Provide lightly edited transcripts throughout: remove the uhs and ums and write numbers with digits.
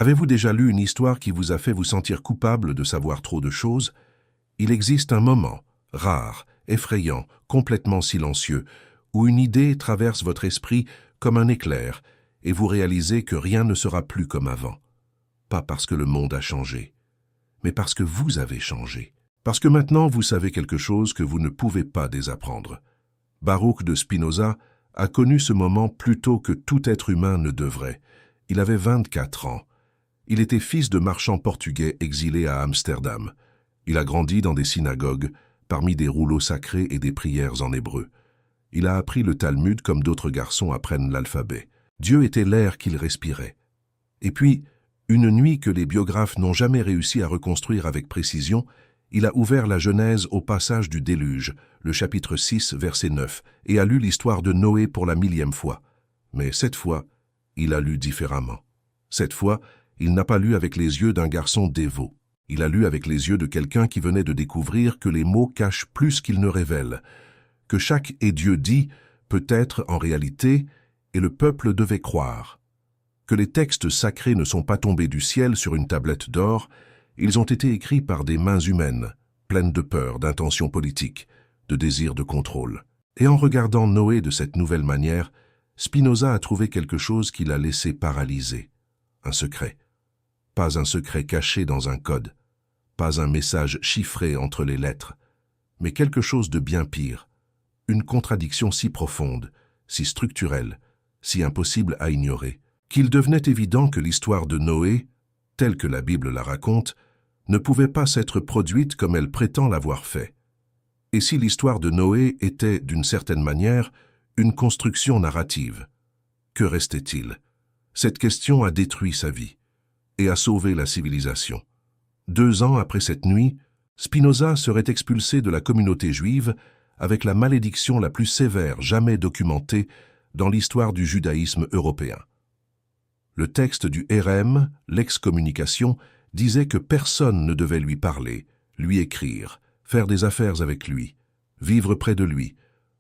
Avez-vous déjà lu une histoire qui vous a fait vous sentir coupable de savoir trop de choses? Il existe un moment, rare, effrayant, complètement silencieux, où une idée traverse votre esprit comme un éclair et vous réalisez que rien ne sera plus comme avant. Pas parce que le monde a changé, mais parce que vous avez changé. Parce que maintenant vous savez quelque chose que vous ne pouvez pas désapprendre. Baruch de Spinoza a connu ce moment plus tôt que tout être humain ne devrait. Il avait 24 ans. Il était fils de marchands portugais exilés à Amsterdam. Il a grandi dans des synagogues, parmi des rouleaux sacrés et des prières en hébreu. Il a appris le Talmud comme d'autres garçons apprennent l'alphabet. Dieu était l'air qu'il respirait. Et puis, une nuit que les biographes n'ont jamais réussi à reconstruire avec précision, il a ouvert la Genèse au passage du déluge, le chapitre 6, verset 9, et a lu l'histoire de Noé pour la 1000e fois. Mais cette fois, il a lu différemment. Cette fois, il n'a pas lu avec les yeux d'un garçon dévot. Il a lu avec les yeux de quelqu'un qui venait de découvrir que les mots cachent plus qu'ils ne révèlent, que chaque « et Dieu dit » peut être en réalité « et le peuple devait croire », que les textes sacrés ne sont pas tombés du ciel sur une tablette d'or, ils ont été écrits par des mains humaines, pleines de peur, d'intentions politiques, de désir de contrôle. Et en regardant Noé de cette nouvelle manière, Spinoza a trouvé quelque chose qui l'a laissé paralysé. Un secret. Pas un secret caché dans un code, pas un message chiffré entre les lettres, mais quelque chose de bien pire, une contradiction si profonde, si structurelle, si impossible à ignorer, qu'il devenait évident que l'histoire de Noé, telle que la Bible la raconte, ne pouvait pas s'être produite comme elle prétend l'avoir fait. Et si l'histoire de Noé était, d'une certaine manière, une construction narrative, que restait-il? Cette question a détruit sa vie et a sauvé la civilisation. 2 ans après cette nuit, Spinoza serait expulsé de la communauté juive avec la malédiction la plus sévère jamais documentée dans l'histoire du judaïsme européen. Le texte du Hérem, l'excommunication, disait que personne ne devait lui parler, lui écrire, faire des affaires avec lui, vivre près de lui,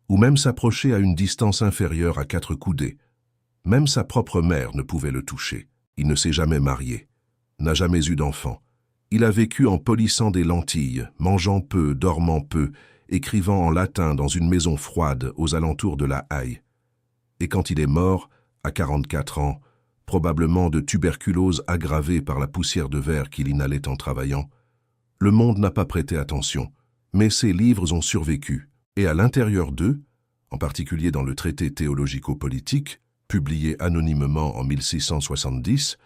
ou même s'approcher à une distance inférieure à 4 coudées. Même sa propre mère ne pouvait le toucher. Il ne s'est jamais marié, n'a jamais eu d'enfant. Il a vécu en polissant des lentilles, mangeant peu, dormant peu, écrivant en latin dans une maison froide aux alentours de La Haye. Et quand il est mort, à 44 ans, probablement de tuberculose aggravée par la poussière de verre qu'il inhalait en travaillant, le monde n'a pas prêté attention, mais ses livres ont survécu. Et à l'intérieur d'eux, en particulier dans le traité théologico-politique, publié anonymement en 1670,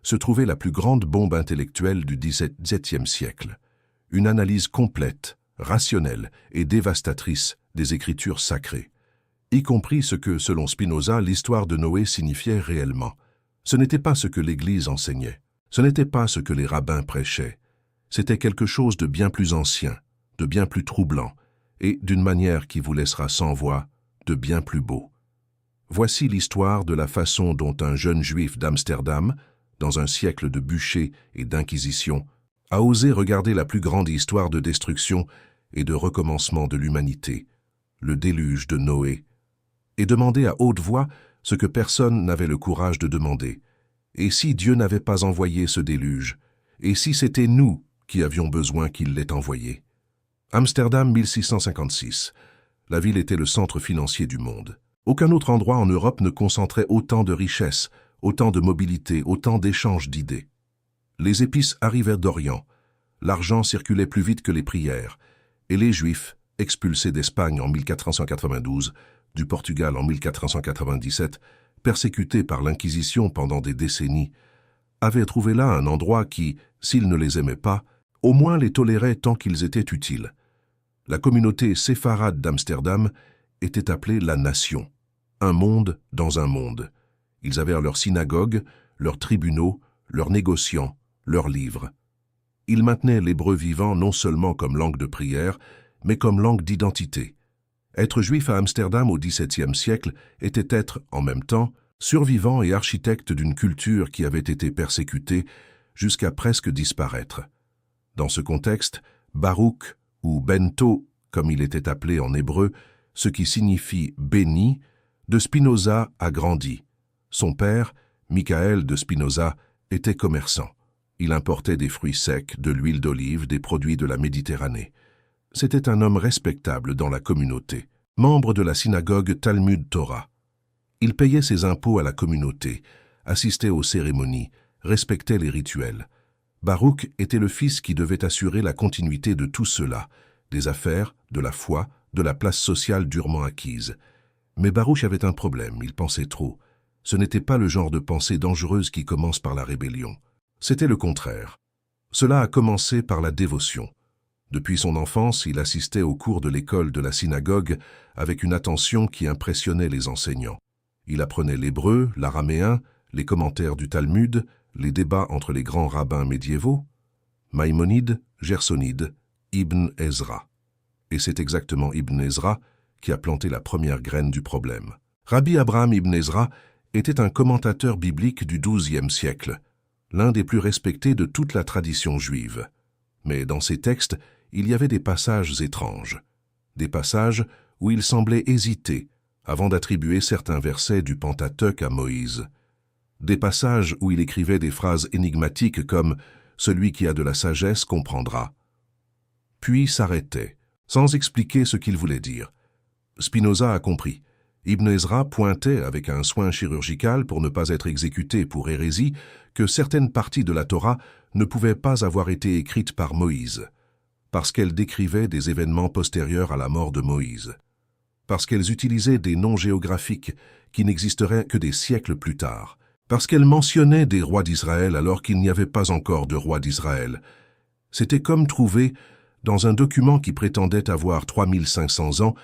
se trouvait la plus grande bombe intellectuelle du XVIIe siècle, une analyse complète, rationnelle et dévastatrice des écritures sacrées, y compris ce que, selon Spinoza, l'histoire de Noé signifiait réellement. Ce n'était pas ce que l'Église enseignait, ce n'était pas ce que les rabbins prêchaient, c'était quelque chose de bien plus ancien, de bien plus troublant, et d'une manière qui vous laissera sans voix, de bien plus beau. Voici l'histoire de la façon dont un jeune juif d'Amsterdam, dans un siècle de bûcher et d'inquisition, a osé regarder la plus grande histoire de destruction et de recommencement de l'humanité, le déluge de Noé, et demander à haute voix ce que personne n'avait le courage de demander. Et si Dieu n'avait pas envoyé ce déluge? Et si c'était nous qui avions besoin qu'il l'ait envoyé? Amsterdam 1656. La ville était le centre financier du monde. Aucun autre endroit en Europe ne concentrait autant de richesses, autant de mobilité, autant d'échanges d'idées. Les épices arrivèrent d'Orient, l'argent circulait plus vite que les prières, et les Juifs, expulsés d'Espagne en 1492, du Portugal en 1497, persécutés par l'Inquisition pendant des décennies, avaient trouvé là un endroit qui, s'ils ne les aimait pas, au moins les tolérait tant qu'ils étaient utiles. La communauté séfarade d'Amsterdam était appelée la Nation, un monde dans un monde. Ils avaient leurs synagogues, leurs tribunaux, leurs négociants, leurs livres. Ils maintenaient l'hébreu vivant non seulement comme langue de prière, mais comme langue d'identité. Être juif à Amsterdam au XVIIe siècle était être, en même temps, survivant et architecte d'une culture qui avait été persécutée jusqu'à presque disparaître. Dans ce contexte, Baruch, ou Bento, comme il était appelé en hébreu, ce qui signifie « béni », de Spinoza a grandi. Son père, Michael de Spinoza, était commerçant. Il importait des fruits secs, de l'huile d'olive, des produits de la Méditerranée. C'était un homme respectable dans la communauté, membre de la synagogue Talmud Torah. Il payait ses impôts à la communauté, assistait aux cérémonies, respectait les rituels. Baruch était le fils qui devait assurer la continuité de tout cela, des affaires, de la foi, de la place sociale durement acquise. Mais Baruch avait un problème, il pensait trop. Ce n'était pas le genre de pensée dangereuse qui commence par la rébellion. C'était le contraire. Cela a commencé par la dévotion. Depuis son enfance, il assistait aux cours de l'école de la synagogue avec une attention qui impressionnait les enseignants. Il apprenait l'hébreu, l'araméen, les commentaires du Talmud, les débats entre les grands rabbins médiévaux, Maïmonide, Gersonide, Ibn Ezra. Et c'est exactement Ibn Ezra qui a planté la première graine du problème. Rabbi Abraham Ibn Ezra était un commentateur biblique du XIIe siècle, l'un des plus respectés de toute la tradition juive. Mais dans ses textes, il y avait des passages étranges, des passages où il semblait hésiter avant d'attribuer certains versets du Pentateuque à Moïse, des passages où il écrivait des phrases énigmatiques comme « Celui qui a de la sagesse comprendra », puis s'arrêtait, sans expliquer ce qu'il voulait dire. Spinoza a compris. Ibn Ezra pointait avec un soin chirurgical pour ne pas être exécuté pour hérésie que certaines parties de la Torah ne pouvaient pas avoir été écrites par Moïse, parce qu'elles décrivaient des événements postérieurs à la mort de Moïse, parce qu'elles utilisaient des noms géographiques qui n'existeraient que des siècles plus tard, parce qu'elles mentionnaient des rois d'Israël alors qu'il n'y avait pas encore de roi d'Israël. C'était comme trouver, dans un document qui prétendait avoir 3500 ans,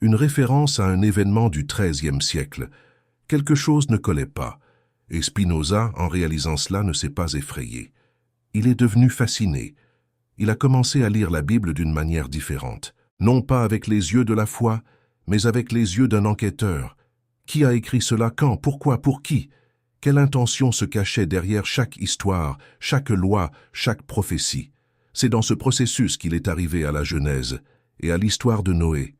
une référence à un événement du XIIIe siècle. Quelque chose ne collait pas, et Spinoza, en réalisant cela, ne s'est pas effrayé. Il est devenu fasciné. Il a commencé à lire la Bible d'une manière différente, non pas avec les yeux de la foi, mais avec les yeux d'un enquêteur. Qui a écrit cela, quand, pourquoi, pour qui? Quelle intention se cachait derrière chaque histoire, chaque loi, chaque prophétie? C'est dans ce processus qu'il est arrivé à la Genèse et à l'histoire de Noé.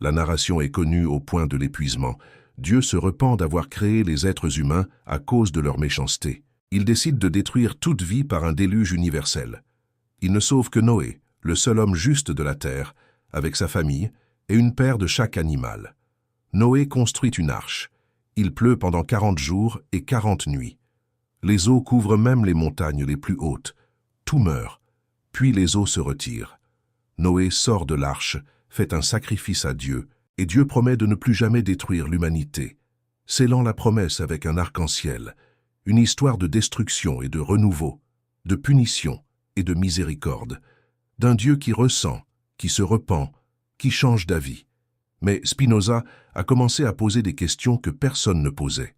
La narration est connue au point de l'épuisement. Dieu se repent d'avoir créé les êtres humains à cause de leur méchanceté. Il décide de détruire toute vie par un déluge universel. Il ne sauve que Noé, le seul homme juste de la terre, avec sa famille et une paire de chaque animal. Noé construit une arche. Il pleut pendant 40 jours et 40 nuits. Les eaux couvrent même les montagnes les plus hautes. Tout meurt. Puis les eaux se retirent. Noé sort de l'arche, fait un sacrifice à Dieu, et Dieu promet de ne plus jamais détruire l'humanité, scellant la promesse avec un arc-en-ciel, une histoire de destruction et de renouveau, de punition et de miséricorde, d'un Dieu qui ressent, qui se repent, qui change d'avis. Mais Spinoza a commencé à poser des questions que personne ne posait.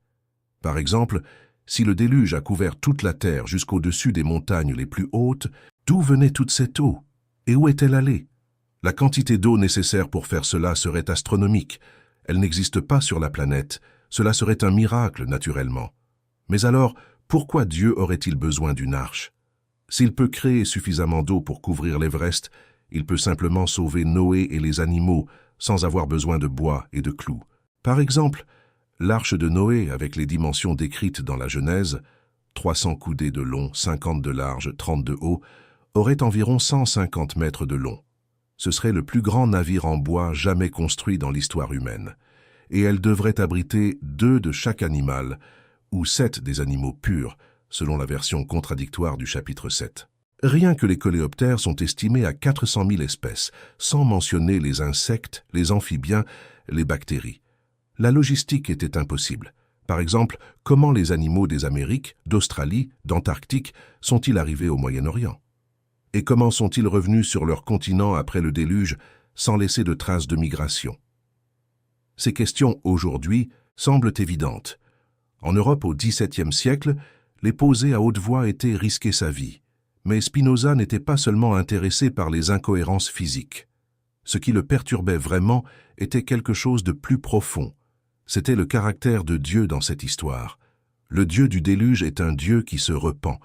Par exemple, si le déluge a couvert toute la terre jusqu'au-dessus des montagnes les plus hautes, d'où venait toute cette eau? Et où est-elle allée? La quantité d'eau nécessaire pour faire cela serait astronomique. Elle n'existe pas sur la planète. Cela serait un miracle, naturellement. Mais alors, pourquoi Dieu aurait-il besoin d'une arche? S'il peut créer suffisamment d'eau pour couvrir l'Everest, il peut simplement sauver Noé et les animaux sans avoir besoin de bois et de clous. Par exemple, l'arche de Noé, avec les dimensions décrites dans la Genèse, 300 coudées de long, 50 de large, 30 de haut, aurait environ 150 mètres de long. Ce serait le plus grand navire en bois jamais construit dans l'histoire humaine. Et elle devrait abriter 2 de chaque animal, ou 7 des animaux purs, selon la version contradictoire du chapitre 7. Rien que les coléoptères sont estimés à 400 000 espèces, sans mentionner les insectes, les amphibiens, les bactéries. La logistique était impossible. Par exemple, comment les animaux des Amériques, d'Australie, d'Antarctique sont-ils arrivés au Moyen-Orient? Et comment sont-ils revenus sur leur continent après le déluge sans laisser de traces de migration? Ces questions, aujourd'hui, semblent évidentes. En Europe, au XVIIe siècle, les poser à haute voix était risquer sa vie. Mais Spinoza n'était pas seulement intéressé par les incohérences physiques. Ce qui le perturbait vraiment était quelque chose de plus profond. C'était le caractère de Dieu dans cette histoire. Le Dieu du déluge est un Dieu qui se repent.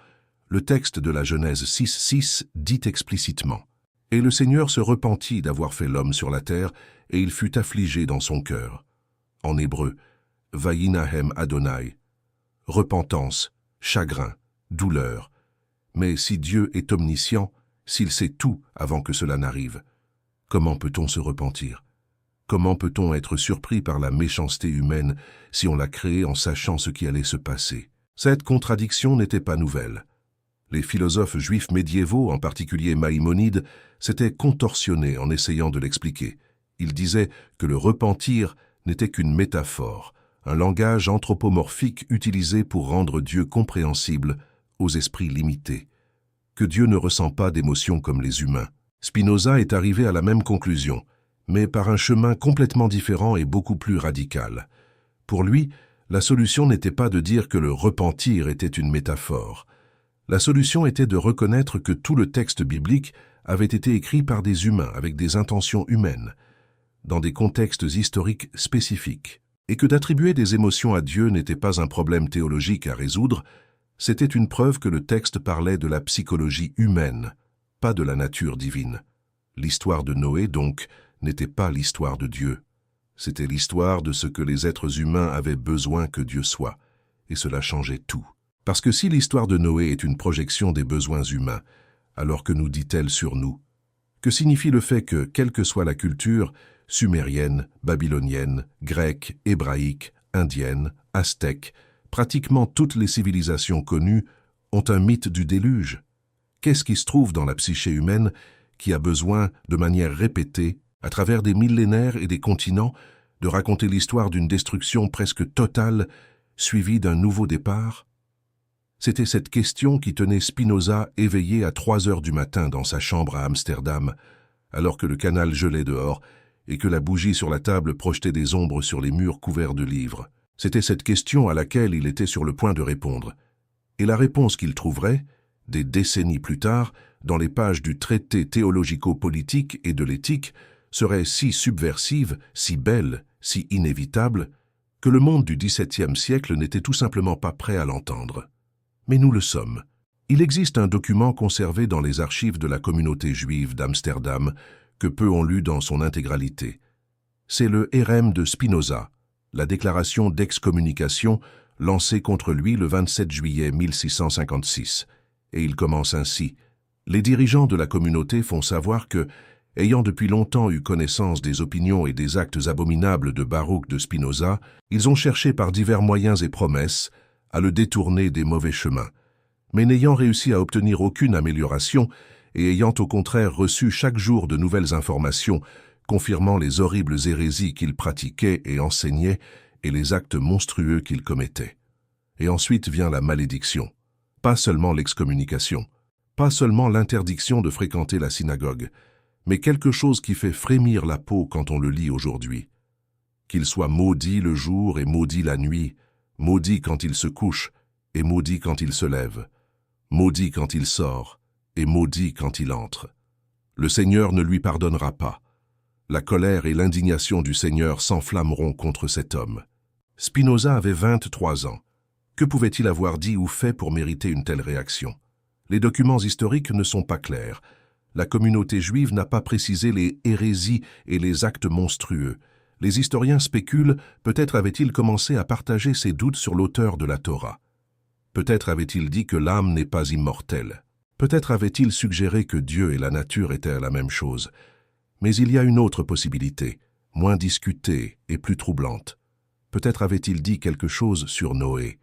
Le texte de la Genèse 6.6 dit explicitement « Et le Seigneur se repentit d'avoir fait l'homme sur la terre, et il fut affligé dans son cœur. » En hébreu, « Vayinahem Adonai » repentance, chagrin, douleur. Mais si Dieu est omniscient, s'il sait tout avant que cela n'arrive, comment peut-on se repentir? Comment peut-on être surpris par la méchanceté humaine si on l'a créée en sachant ce qui allait se passer? Cette contradiction n'était pas nouvelle. Les philosophes juifs médiévaux, en particulier Maïmonide, s'étaient contorsionnés en essayant de l'expliquer. Ils disaient que le repentir n'était qu'une métaphore, un langage anthropomorphique utilisé pour rendre Dieu compréhensible aux esprits limités, que Dieu ne ressent pas d'émotions comme les humains. Spinoza est arrivé à la même conclusion, mais par un chemin complètement différent et beaucoup plus radical. Pour lui, la solution n'était pas de dire que le repentir était une métaphore. La solution était de reconnaître que tout le texte biblique avait été écrit par des humains avec des intentions humaines, dans des contextes historiques spécifiques, et que d'attribuer des émotions à Dieu n'était pas un problème théologique à résoudre, c'était une preuve que le texte parlait de la psychologie humaine, pas de la nature divine. L'histoire de Noé, donc, n'était pas l'histoire de Dieu. C'était l'histoire de ce que les êtres humains avaient besoin que Dieu soit, et cela changeait tout. Parce que si l'histoire de Noé est une projection des besoins humains, alors que nous dit-elle sur nous? Que signifie le fait que, quelle que soit la culture, sumérienne, babylonienne, grecque, hébraïque, indienne, aztèque, pratiquement toutes les civilisations connues ont un mythe du déluge? Qu'est-ce qui se trouve dans la psyché humaine qui a besoin, de manière répétée, à travers des millénaires et des continents, de raconter l'histoire d'une destruction presque totale, suivie d'un nouveau départ? C'était cette question qui tenait Spinoza éveillé à 3 heures du matin dans sa chambre à Amsterdam, alors que le canal gelait dehors et que la bougie sur la table projetait des ombres sur les murs couverts de livres. C'était cette question à laquelle il était sur le point de répondre. Et la réponse qu'il trouverait, des décennies plus tard, dans les pages du traité théologico-politique et de l'éthique, serait si subversive, si belle, si inévitable, que le monde du XVIIe siècle n'était tout simplement pas prêt à l'entendre. Mais nous le sommes. Il existe un document conservé dans les archives de la communauté juive d'Amsterdam que peu ont lu dans son intégralité. C'est le Érème de Spinoza, la déclaration d'excommunication lancée contre lui le 27 juillet 1656. Et il commence ainsi. Les dirigeants de la communauté font savoir que, ayant depuis longtemps eu connaissance des opinions et des actes abominables de Baruch de Spinoza, ils ont cherché par divers moyens et promesses à le détourner des mauvais chemins, mais n'ayant réussi à obtenir aucune amélioration et ayant au contraire reçu chaque jour de nouvelles informations confirmant les horribles hérésies qu'il pratiquait et enseignait et les actes monstrueux qu'il commettait. Et ensuite vient la malédiction, pas seulement l'excommunication, pas seulement l'interdiction de fréquenter la synagogue, mais quelque chose qui fait frémir la peau quand on le lit aujourd'hui. Qu'il soit maudit le jour et maudit la nuit, maudit quand il se couche et maudit quand il se lève, maudit quand il sort et maudit quand il entre. Le Seigneur ne lui pardonnera pas. La colère et l'indignation du Seigneur s'enflammeront contre cet homme. Spinoza avait 23 ans. Que pouvait-il avoir dit ou fait pour mériter une telle réaction? Les documents historiques ne sont pas clairs. La communauté juive n'a pas précisé les hérésies et les actes monstrueux. Les historiens spéculent, peut-être avait-il commencé à partager ses doutes sur l'auteur de la Torah. Peut-être avait-il dit que l'âme n'est pas immortelle. Peut-être avait-il suggéré que Dieu et la nature étaient la même chose. Mais il y a une autre possibilité, moins discutée et plus troublante. Peut-être avait-il dit quelque chose sur Noé.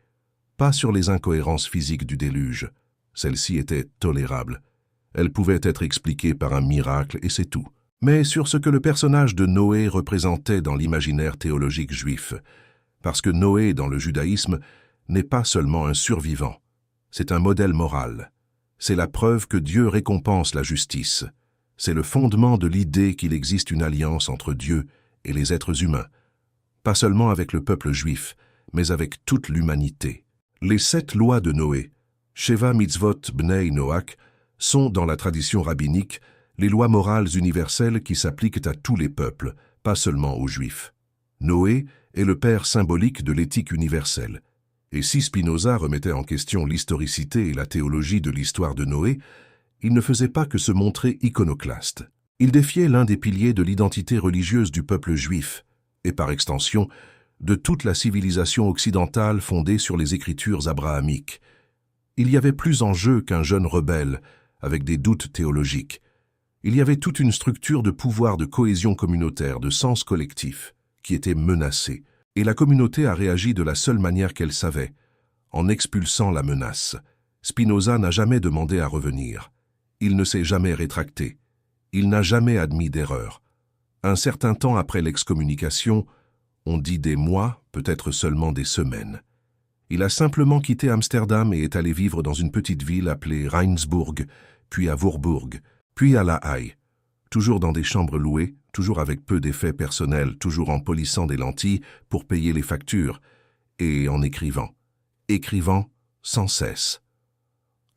Pas sur les incohérences physiques du déluge. Celles-ci étaient tolérables. Elles pouvaient être expliquées par un miracle et c'est tout. Mais sur ce que le personnage de Noé représentait dans l'imaginaire théologique juif. Parce que Noé, dans le judaïsme, n'est pas seulement un survivant. C'est un modèle moral. C'est la preuve que Dieu récompense la justice. C'est le fondement de l'idée qu'il existe une alliance entre Dieu et les êtres humains. Pas seulement avec le peuple juif, mais avec toute l'humanité. Les 7 lois de Noé, Sheva Mitzvot Bnei Noach, sont, dans la tradition rabbinique, les lois morales universelles qui s'appliquent à tous les peuples, pas seulement aux Juifs. Noé est le père symbolique de l'éthique universelle. Et si Spinoza remettait en question l'historicité et la théologie de l'histoire de Noé, il ne faisait pas que se montrer iconoclaste. Il défiait l'un des piliers de l'identité religieuse du peuple juif, et par extension, de toute la civilisation occidentale fondée sur les écritures abrahamiques. Il y avait plus en jeu qu'un jeune rebelle, avec des doutes théologiques. Il y avait toute une structure de pouvoir, de cohésion communautaire, de sens collectif, qui était menacée. Et la communauté a réagi de la seule manière qu'elle savait, en expulsant la menace. Spinoza n'a jamais demandé à revenir. Il ne s'est jamais rétracté. Il n'a jamais admis d'erreur. Un certain temps après l'excommunication, on dit des mois, peut-être seulement des semaines. Il a simplement quitté Amsterdam et est allé vivre dans une petite ville appelée Rijnsburg, puis à Voorburg, puis à La Haye. Toujours dans des chambres louées, toujours avec peu d'effets personnels, toujours en polissant des lentilles pour payer les factures, et en écrivant. Écrivant sans cesse.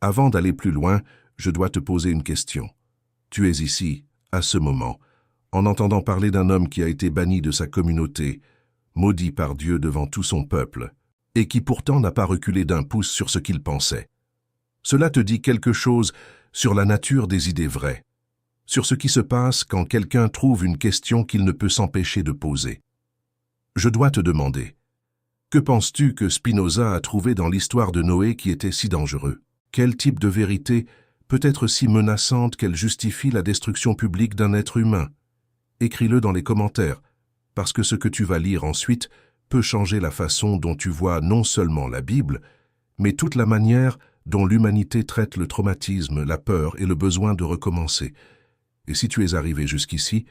Avant d'aller plus loin, je dois te poser une question. Tu es ici, à ce moment, en entendant parler d'un homme qui a été banni de sa communauté, maudit par Dieu devant tout son peuple, et qui pourtant n'a pas reculé d'un pouce sur ce qu'il pensait. Cela te dit quelque chose sur la nature des idées vraies, sur ce qui se passe quand quelqu'un trouve une question qu'il ne peut s'empêcher de poser. Je dois te demander, que penses-tu que Spinoza a trouvé dans l'histoire de Noé qui était si dangereux? Quel type de vérité peut être si menaçante qu'elle justifie la destruction publique d'un être humain? Écris-le dans les commentaires, parce que ce que tu vas lire ensuite peut changer la façon dont tu vois non seulement la Bible, mais toute la manière dont l'humanité traite le traumatisme, la peur et le besoin de recommencer. Et si tu es arrivé jusqu'ici,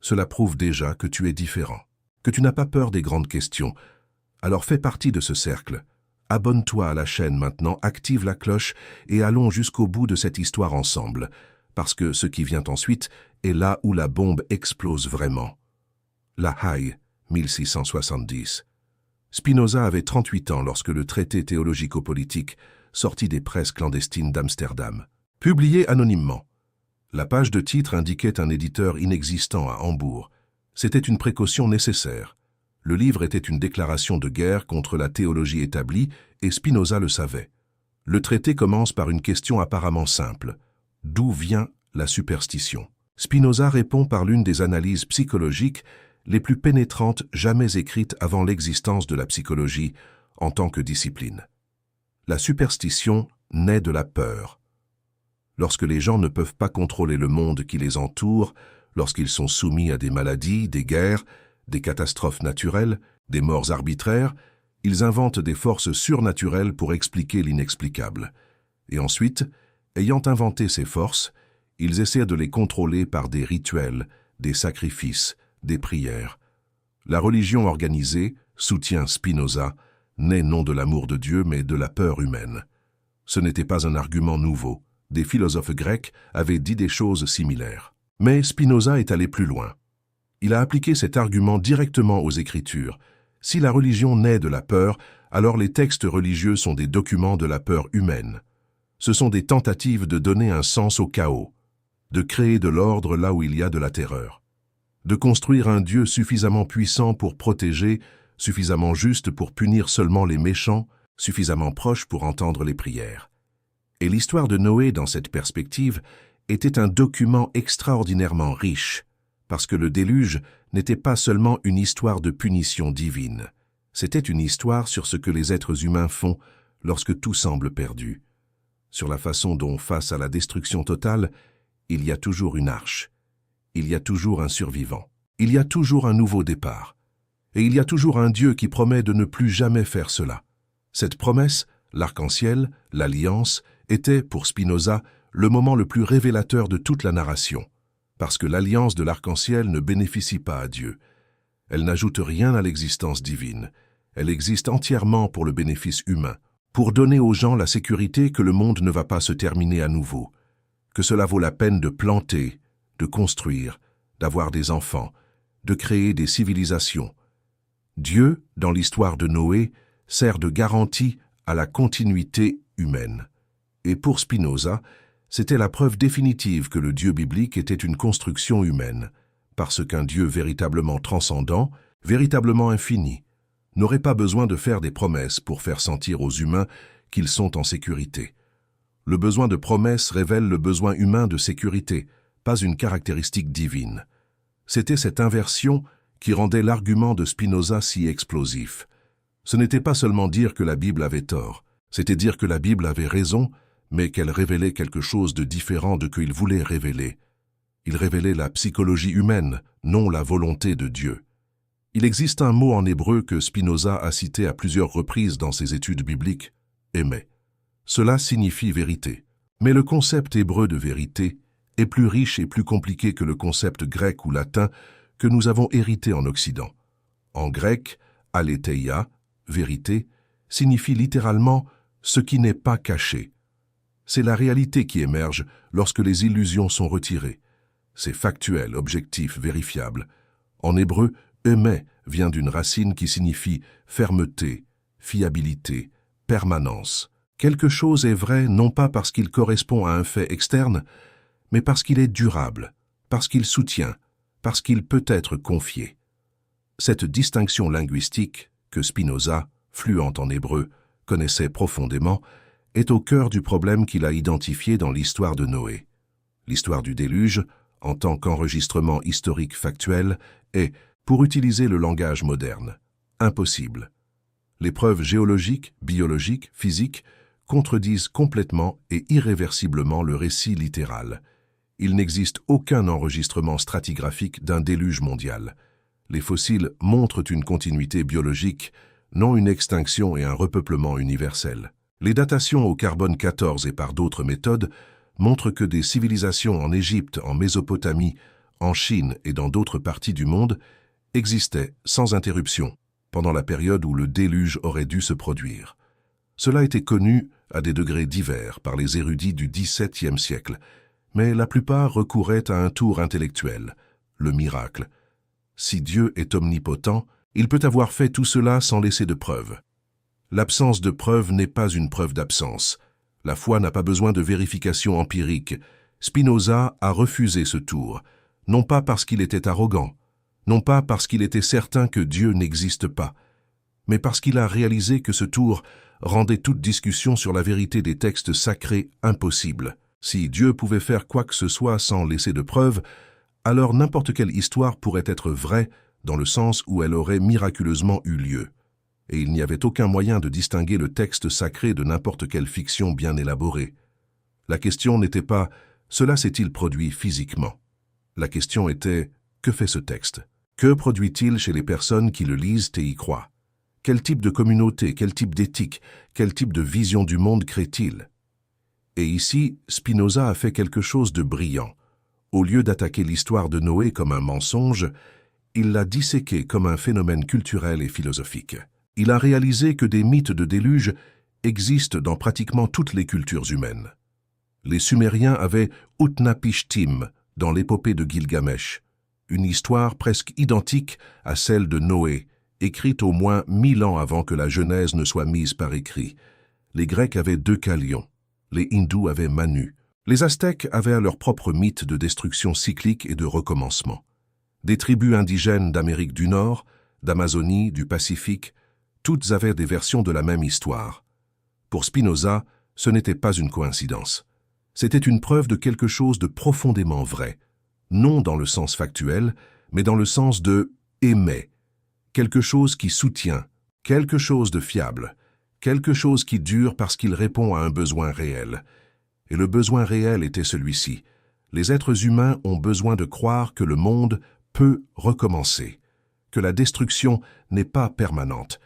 cela prouve déjà que tu es différent, que tu n'as pas peur des grandes questions. Alors fais partie de ce cercle. Abonne-toi à la chaîne maintenant, active la cloche et allons jusqu'au bout de cette histoire ensemble, parce que ce qui vient ensuite est là où la bombe explose vraiment. La Haye, 1670. Spinoza avait 38 ans lorsque le traité théologico-politique sortit des presses clandestines d'Amsterdam. Publié anonymement. La page de titre indiquait un éditeur inexistant à Hambourg. C'était une précaution nécessaire. Le livre était une déclaration de guerre contre la théologie établie et Spinoza le savait. Le traité commence par une question apparemment simple. D'où vient la superstition? Spinoza répond par l'une des analyses psychologiques les plus pénétrantes jamais écrites avant l'existence de la psychologie en tant que discipline. La superstition naît de la peur. Lorsque les gens ne peuvent pas contrôler le monde qui les entoure, lorsqu'ils sont soumis à des maladies, des guerres, des catastrophes naturelles, des morts arbitraires, ils inventent des forces surnaturelles pour expliquer l'inexplicable. Et ensuite, ayant inventé ces forces, ils essaient de les contrôler par des rituels, des sacrifices, des prières. La religion organisée, soutient Spinoza, naît non de l'amour de Dieu mais de la peur humaine. Ce n'était pas un argument nouveau. Des philosophes grecs avaient dit des choses similaires. Mais Spinoza est allé plus loin. Il a appliqué cet argument directement aux Écritures. Si la religion naît de la peur, alors les textes religieux sont des documents de la peur humaine. Ce sont des tentatives de donner un sens au chaos, de créer de l'ordre là où il y a de la terreur, de construire un Dieu suffisamment puissant pour protéger, suffisamment juste pour punir seulement les méchants, suffisamment proche pour entendre les prières. Et l'histoire de Noé dans cette perspective était un document extraordinairement riche, parce que le déluge n'était pas seulement une histoire de punition divine, c'était une histoire sur ce que les êtres humains font lorsque tout semble perdu, sur la façon dont, face à la destruction totale, il y a toujours une arche, il y a toujours un survivant, il y a toujours un nouveau départ, et il y a toujours un Dieu qui promet de ne plus jamais faire cela. Cette promesse, l'arc-en-ciel, l'alliance, était, pour Spinoza, le moment le plus révélateur de toute la narration, parce que l'alliance de l'arc-en-ciel ne bénéficie pas à Dieu. Elle n'ajoute rien à l'existence divine. Elle existe entièrement pour le bénéfice humain, pour donner aux gens la sécurité que le monde ne va pas se terminer à nouveau, que cela vaut la peine de planter, de construire, d'avoir des enfants, de créer des civilisations. Dieu, dans l'histoire de Noé, sert de garantie à la continuité humaine. Et pour Spinoza, c'était la preuve définitive que le Dieu biblique était une construction humaine, parce qu'un Dieu véritablement transcendant, véritablement infini, n'aurait pas besoin de faire des promesses pour faire sentir aux humains qu'ils sont en sécurité. Le besoin de promesses révèle le besoin humain de sécurité, pas une caractéristique divine. C'était cette inversion qui rendait l'argument de Spinoza si explosif. Ce n'était pas seulement dire que la Bible avait tort, C'était dire que la Bible avait raison, mais qu'elle révélait quelque chose de différent de ce qu'il voulait révéler. Il révélait la psychologie humaine, non la volonté de Dieu. Il existe un mot en hébreu que Spinoza a cité à plusieurs reprises dans ses études bibliques, « émet ». Cela signifie vérité. Mais le concept hébreu de vérité est plus riche et plus compliqué que le concept grec ou latin que nous avons hérité en Occident. En grec, aletheia, vérité, signifie littéralement « ce qui n'est pas caché ». C'est la réalité qui émerge lorsque les illusions sont retirées. C'est factuel, objectif, vérifiable. En hébreu, émet vient d'une racine qui signifie fermeté, fiabilité, permanence. Quelque chose est vrai non pas parce qu'il correspond à un fait externe, mais parce qu'il est durable, parce qu'il soutient, parce qu'il peut être confié. Cette distinction linguistique, que Spinoza, fluent en hébreu, connaissait profondément, est au cœur du problème qu'il a identifié dans l'histoire de Noé. L'histoire du déluge, en tant qu'enregistrement historique factuel, est, pour utiliser le langage moderne, impossible. Les preuves géologiques, biologiques, physiques contredisent complètement et irréversiblement le récit littéral. Il n'existe aucun enregistrement stratigraphique d'un déluge mondial. Les fossiles montrent une continuité biologique, non une extinction et un repeuplement universel. Les datations au carbone 14 et par d'autres méthodes montrent que des civilisations en Égypte, en Mésopotamie, en Chine et dans d'autres parties du monde existaient sans interruption pendant la période où le déluge aurait dû se produire. Cela était connu à des degrés divers par les érudits du XVIIe siècle, mais la plupart recouraient à un tour intellectuel, le miracle. Si Dieu est omnipotent, il peut avoir fait tout cela sans laisser de preuves. L'absence de preuve n'est pas une preuve d'absence. La foi n'a pas besoin de vérification empirique. Spinoza a refusé ce tour, non pas parce qu'il était arrogant, non pas parce qu'il était certain que Dieu n'existe pas, mais parce qu'il a réalisé que ce tour rendait toute discussion sur la vérité des textes sacrés impossible. Si Dieu pouvait faire quoi que ce soit sans laisser de preuves, alors n'importe quelle histoire pourrait être vraie dans le sens où elle aurait miraculeusement eu lieu. Et il n'y avait aucun moyen de distinguer le texte sacré de n'importe quelle fiction bien élaborée. La question n'était pas « cela s'est-il produit physiquement ?» La question était « que fait ce texte ? Que produit-il chez les personnes qui le lisent et y croient ? Quel type de communauté, quel type d'éthique, quel type de vision du monde crée-t-il ?» Et ici, Spinoza a fait quelque chose de brillant. Au lieu d'attaquer l'histoire de Noé comme un mensonge, il l'a disséquée comme un phénomène culturel et philosophique. Il a réalisé que des mythes de déluge existent dans pratiquement toutes les cultures humaines. Les Sumériens avaient Utnapishtim dans l'épopée de Gilgamesh, une histoire presque identique à celle de Noé, écrite au moins 1000 ans avant que la Genèse ne soit mise par écrit. Les Grecs avaient Deucalion, les Hindous avaient Manu. Les Aztèques avaient leur propre mythe de destruction cyclique et de recommencement. Des tribus indigènes d'Amérique du Nord, d'Amazonie, du Pacifique, toutes avaient des versions de la même histoire. Pour Spinoza, ce n'était pas une coïncidence. C'était une preuve de quelque chose de profondément vrai, non dans le sens factuel, mais dans le sens de « émet », quelque chose qui soutient, quelque chose de fiable, quelque chose qui dure parce qu'il répond à un besoin réel. Et le besoin réel était celui-ci. Les êtres humains ont besoin de croire que le monde peut recommencer, que la destruction n'est pas permanente,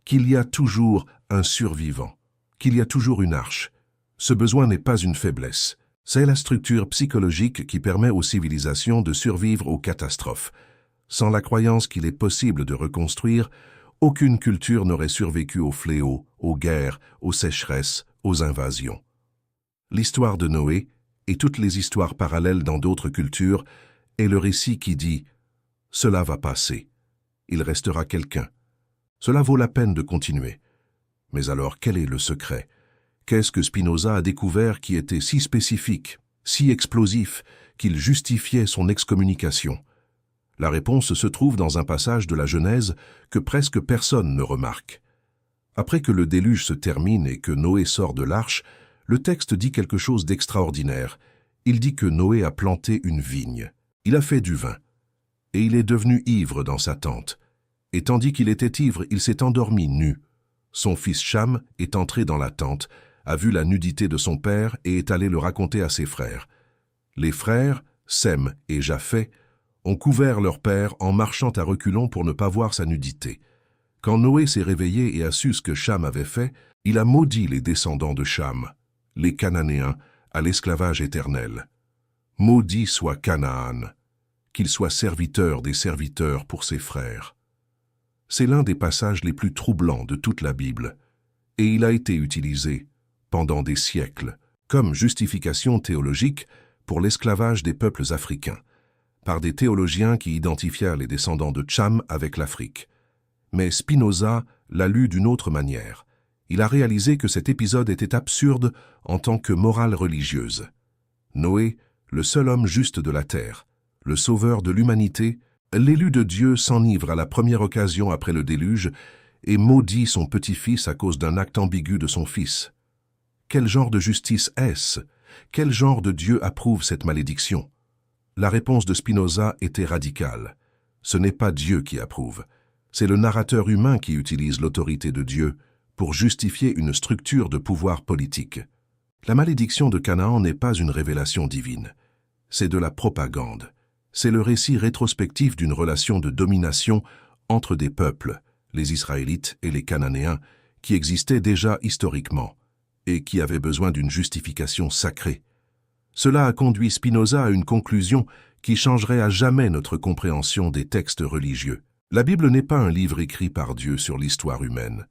qu'il y a toujours un survivant, qu'il y a toujours une arche. Ce besoin n'est pas une faiblesse. C'est la structure psychologique qui permet aux civilisations de survivre aux catastrophes. Sans la croyance qu'il est possible de reconstruire, aucune culture n'aurait survécu aux fléaux, aux guerres, aux sécheresses, aux invasions. L'histoire de Noé, et toutes les histoires parallèles dans d'autres cultures, est le récit qui dit « Cela va passer, il restera quelqu'un ». Cela vaut la peine de continuer. Mais alors, quel est le secret? Qu'est-ce que Spinoza a découvert qui était si spécifique, si explosif, qu'il justifiait son excommunication? La réponse se trouve dans un passage de la Genèse que presque personne ne remarque. Après que le déluge se termine et que Noé sort de l'arche, le texte dit quelque chose d'extraordinaire. Il dit que Noé a planté une vigne. Il a fait du vin. Et il est devenu ivre dans sa tente. Et tandis qu'il était ivre, il s'est endormi nu. Son fils Cham est entré dans la tente, a vu la nudité de son père et est allé le raconter à ses frères. Les frères, Sem et Japheth, ont couvert leur père en marchant à reculons pour ne pas voir sa nudité. Quand Noé s'est réveillé et a su ce que Cham avait fait, il a maudit les descendants de Cham, les Cananéens, à l'esclavage éternel. Maudit soit Canaan, qu'il soit serviteur des serviteurs pour ses frères. C'est l'un des passages les plus troublants de toute la Bible, et il a été utilisé, pendant des siècles, comme justification théologique pour l'esclavage des peuples africains, par des théologiens qui identifièrent les descendants de Cham avec l'Afrique. Mais Spinoza l'a lu d'une autre manière. Il a réalisé que cet épisode était absurde en tant que morale religieuse. Noé, le seul homme juste de la terre, le sauveur de l'humanité, l'élu de Dieu s'enivre à la première occasion après le déluge et maudit son petit-fils à cause d'un acte ambigu de son fils. Quel genre de justice est-ce? Quel genre de Dieu approuve cette malédiction? La réponse de Spinoza était radicale. Ce n'est pas Dieu qui approuve. C'est le narrateur humain qui utilise l'autorité de Dieu pour justifier une structure de pouvoir politique. La malédiction de Canaan n'est pas une révélation divine. C'est de la propagande. C'est le récit rétrospectif d'une relation de domination entre des peuples, les Israélites et les Cananéens, qui existaient déjà historiquement et qui avaient besoin d'une justification sacrée. Cela a conduit Spinoza à une conclusion qui changerait à jamais notre compréhension des textes religieux. La Bible n'est pas un livre écrit par Dieu sur l'histoire humaine.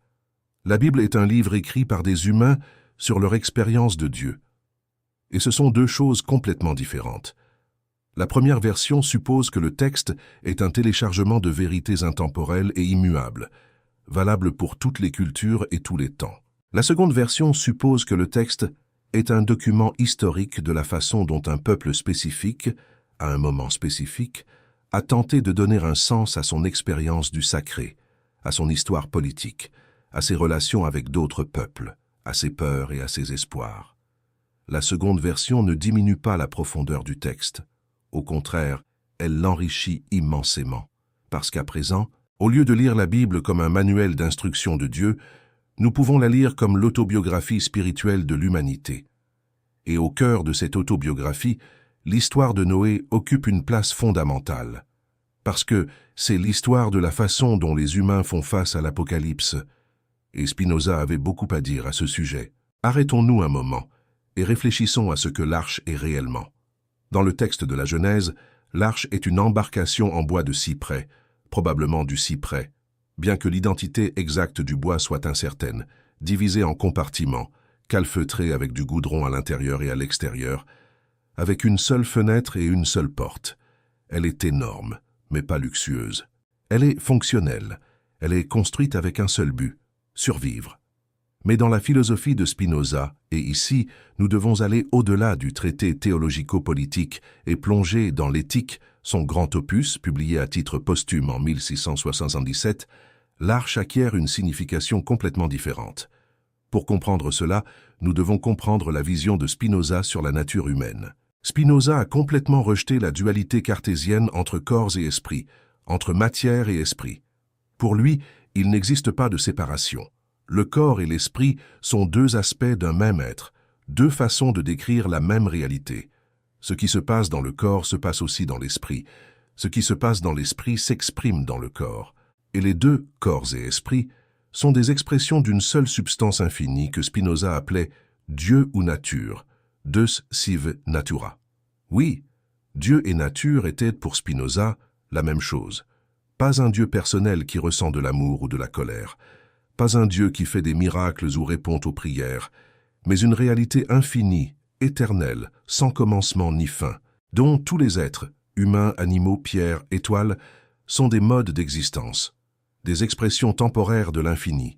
La Bible est un livre écrit par des humains sur leur expérience de Dieu. Et ce sont deux choses complètement différentes. La première version suppose que le texte est un téléchargement de vérités intemporelles et immuables, valables pour toutes les cultures et tous les temps. La seconde version suppose que le texte est un document historique de la façon dont un peuple spécifique, à un moment spécifique, a tenté de donner un sens à son expérience du sacré, à son histoire politique, à ses relations avec d'autres peuples, à ses peurs et à ses espoirs. La seconde version ne diminue pas la profondeur du texte. Au contraire, elle l'enrichit immensément. Parce qu'à présent, au lieu de lire la Bible comme un manuel d'instruction de Dieu, nous pouvons la lire comme l'autobiographie spirituelle de l'humanité. Et au cœur de cette autobiographie, l'histoire de Noé occupe une place fondamentale. Parce que c'est l'histoire de la façon dont les humains font face à l'Apocalypse. Et Spinoza avait beaucoup à dire à ce sujet. Arrêtons-nous un moment et réfléchissons à ce que l'arche est réellement. Dans le texte de la Genèse, l'arche est une embarcation en bois de cyprès, probablement du cyprès, bien que l'identité exacte du bois soit incertaine, divisée en compartiments, calfeutrée avec du goudron à l'intérieur et à l'extérieur, avec une seule fenêtre et une seule porte. Elle est énorme, mais pas luxueuse. Elle est fonctionnelle. Elle est construite avec un seul but, survivre. Mais dans la philosophie de Spinoza, et ici, nous devons aller au-delà du traité théologico-politique et plonger dans l'Éthique, son grand opus, publié à titre posthume en 1677, l'arche acquiert une signification complètement différente. Pour comprendre cela, nous devons comprendre la vision de Spinoza sur la nature humaine. Spinoza a complètement rejeté la dualité cartésienne entre corps et esprit, entre matière et esprit. Pour lui, il n'existe pas de séparation. Le corps et l'esprit sont deux aspects d'un même être, deux façons de décrire la même réalité. Ce qui se passe dans le corps se passe aussi dans l'esprit. Ce qui se passe dans l'esprit s'exprime dans le corps. Et les deux, corps et esprit, sont des expressions d'une seule substance infinie que Spinoza appelait Dieu ou nature, Deus sive natura. Oui, Dieu et nature étaient pour Spinoza la même chose. Pas un Dieu personnel qui ressent de l'amour ou de la colère, pas un Dieu qui fait des miracles ou répond aux prières, mais une réalité infinie, éternelle, sans commencement ni fin, dont tous les êtres, humains, animaux, pierres, étoiles, sont des modes d'existence, des expressions temporaires de l'infini.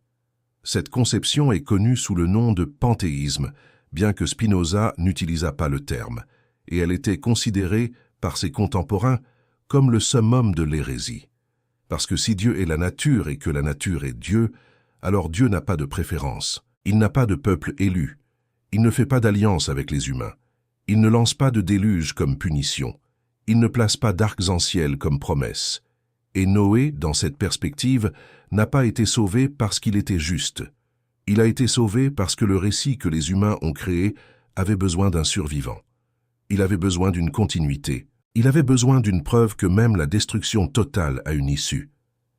Cette conception est connue sous le nom de panthéisme, bien que Spinoza n'utilisa pas le terme, et elle était considérée par ses contemporains comme le summum de l'hérésie. Parce que si Dieu est la nature et que la nature est Dieu, alors Dieu n'a pas de préférence, il n'a pas de peuple élu, il ne fait pas d'alliance avec les humains, il ne lance pas de déluge comme punition, il ne place pas d'arcs en ciel comme promesse, Et Noé, dans cette perspective, n'a pas été sauvé parce qu'il était juste. Il a été sauvé parce que le récit que les humains ont créé avait besoin d'un survivant. Il avait besoin d'une continuité. Il avait besoin d'une preuve que même la destruction totale a une issue.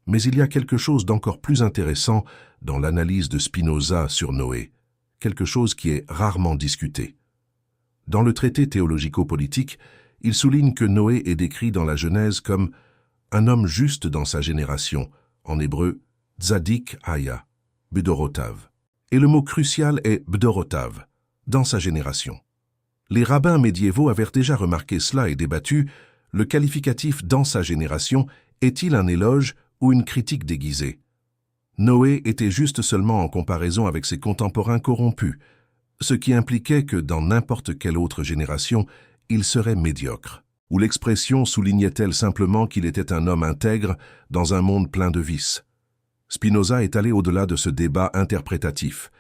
Mais il y a quelque chose d'encore plus intéressant dans l'analyse de Spinoza sur Noé, quelque chose qui est rarement discuté. Dans le traité théologico-politique, il souligne que Noé est décrit dans la Genèse comme un homme juste dans sa génération, en hébreu Tzadik Haya, B'dorotav. Et le mot crucial est B'dorotav, dans sa génération. Les rabbins médiévaux avaient déjà remarqué cela et débattu, le qualificatif « dans sa génération » est-il un éloge ou une critique déguisée? Noé était juste seulement en comparaison avec ses contemporains corrompus, ce qui impliquait que dans n'importe quelle autre génération, il serait médiocre. Ou l'expression soulignait-elle simplement qu'il était un homme intègre dans un monde plein de vices? Spinoza est allé au-delà de ce débat interprétatif.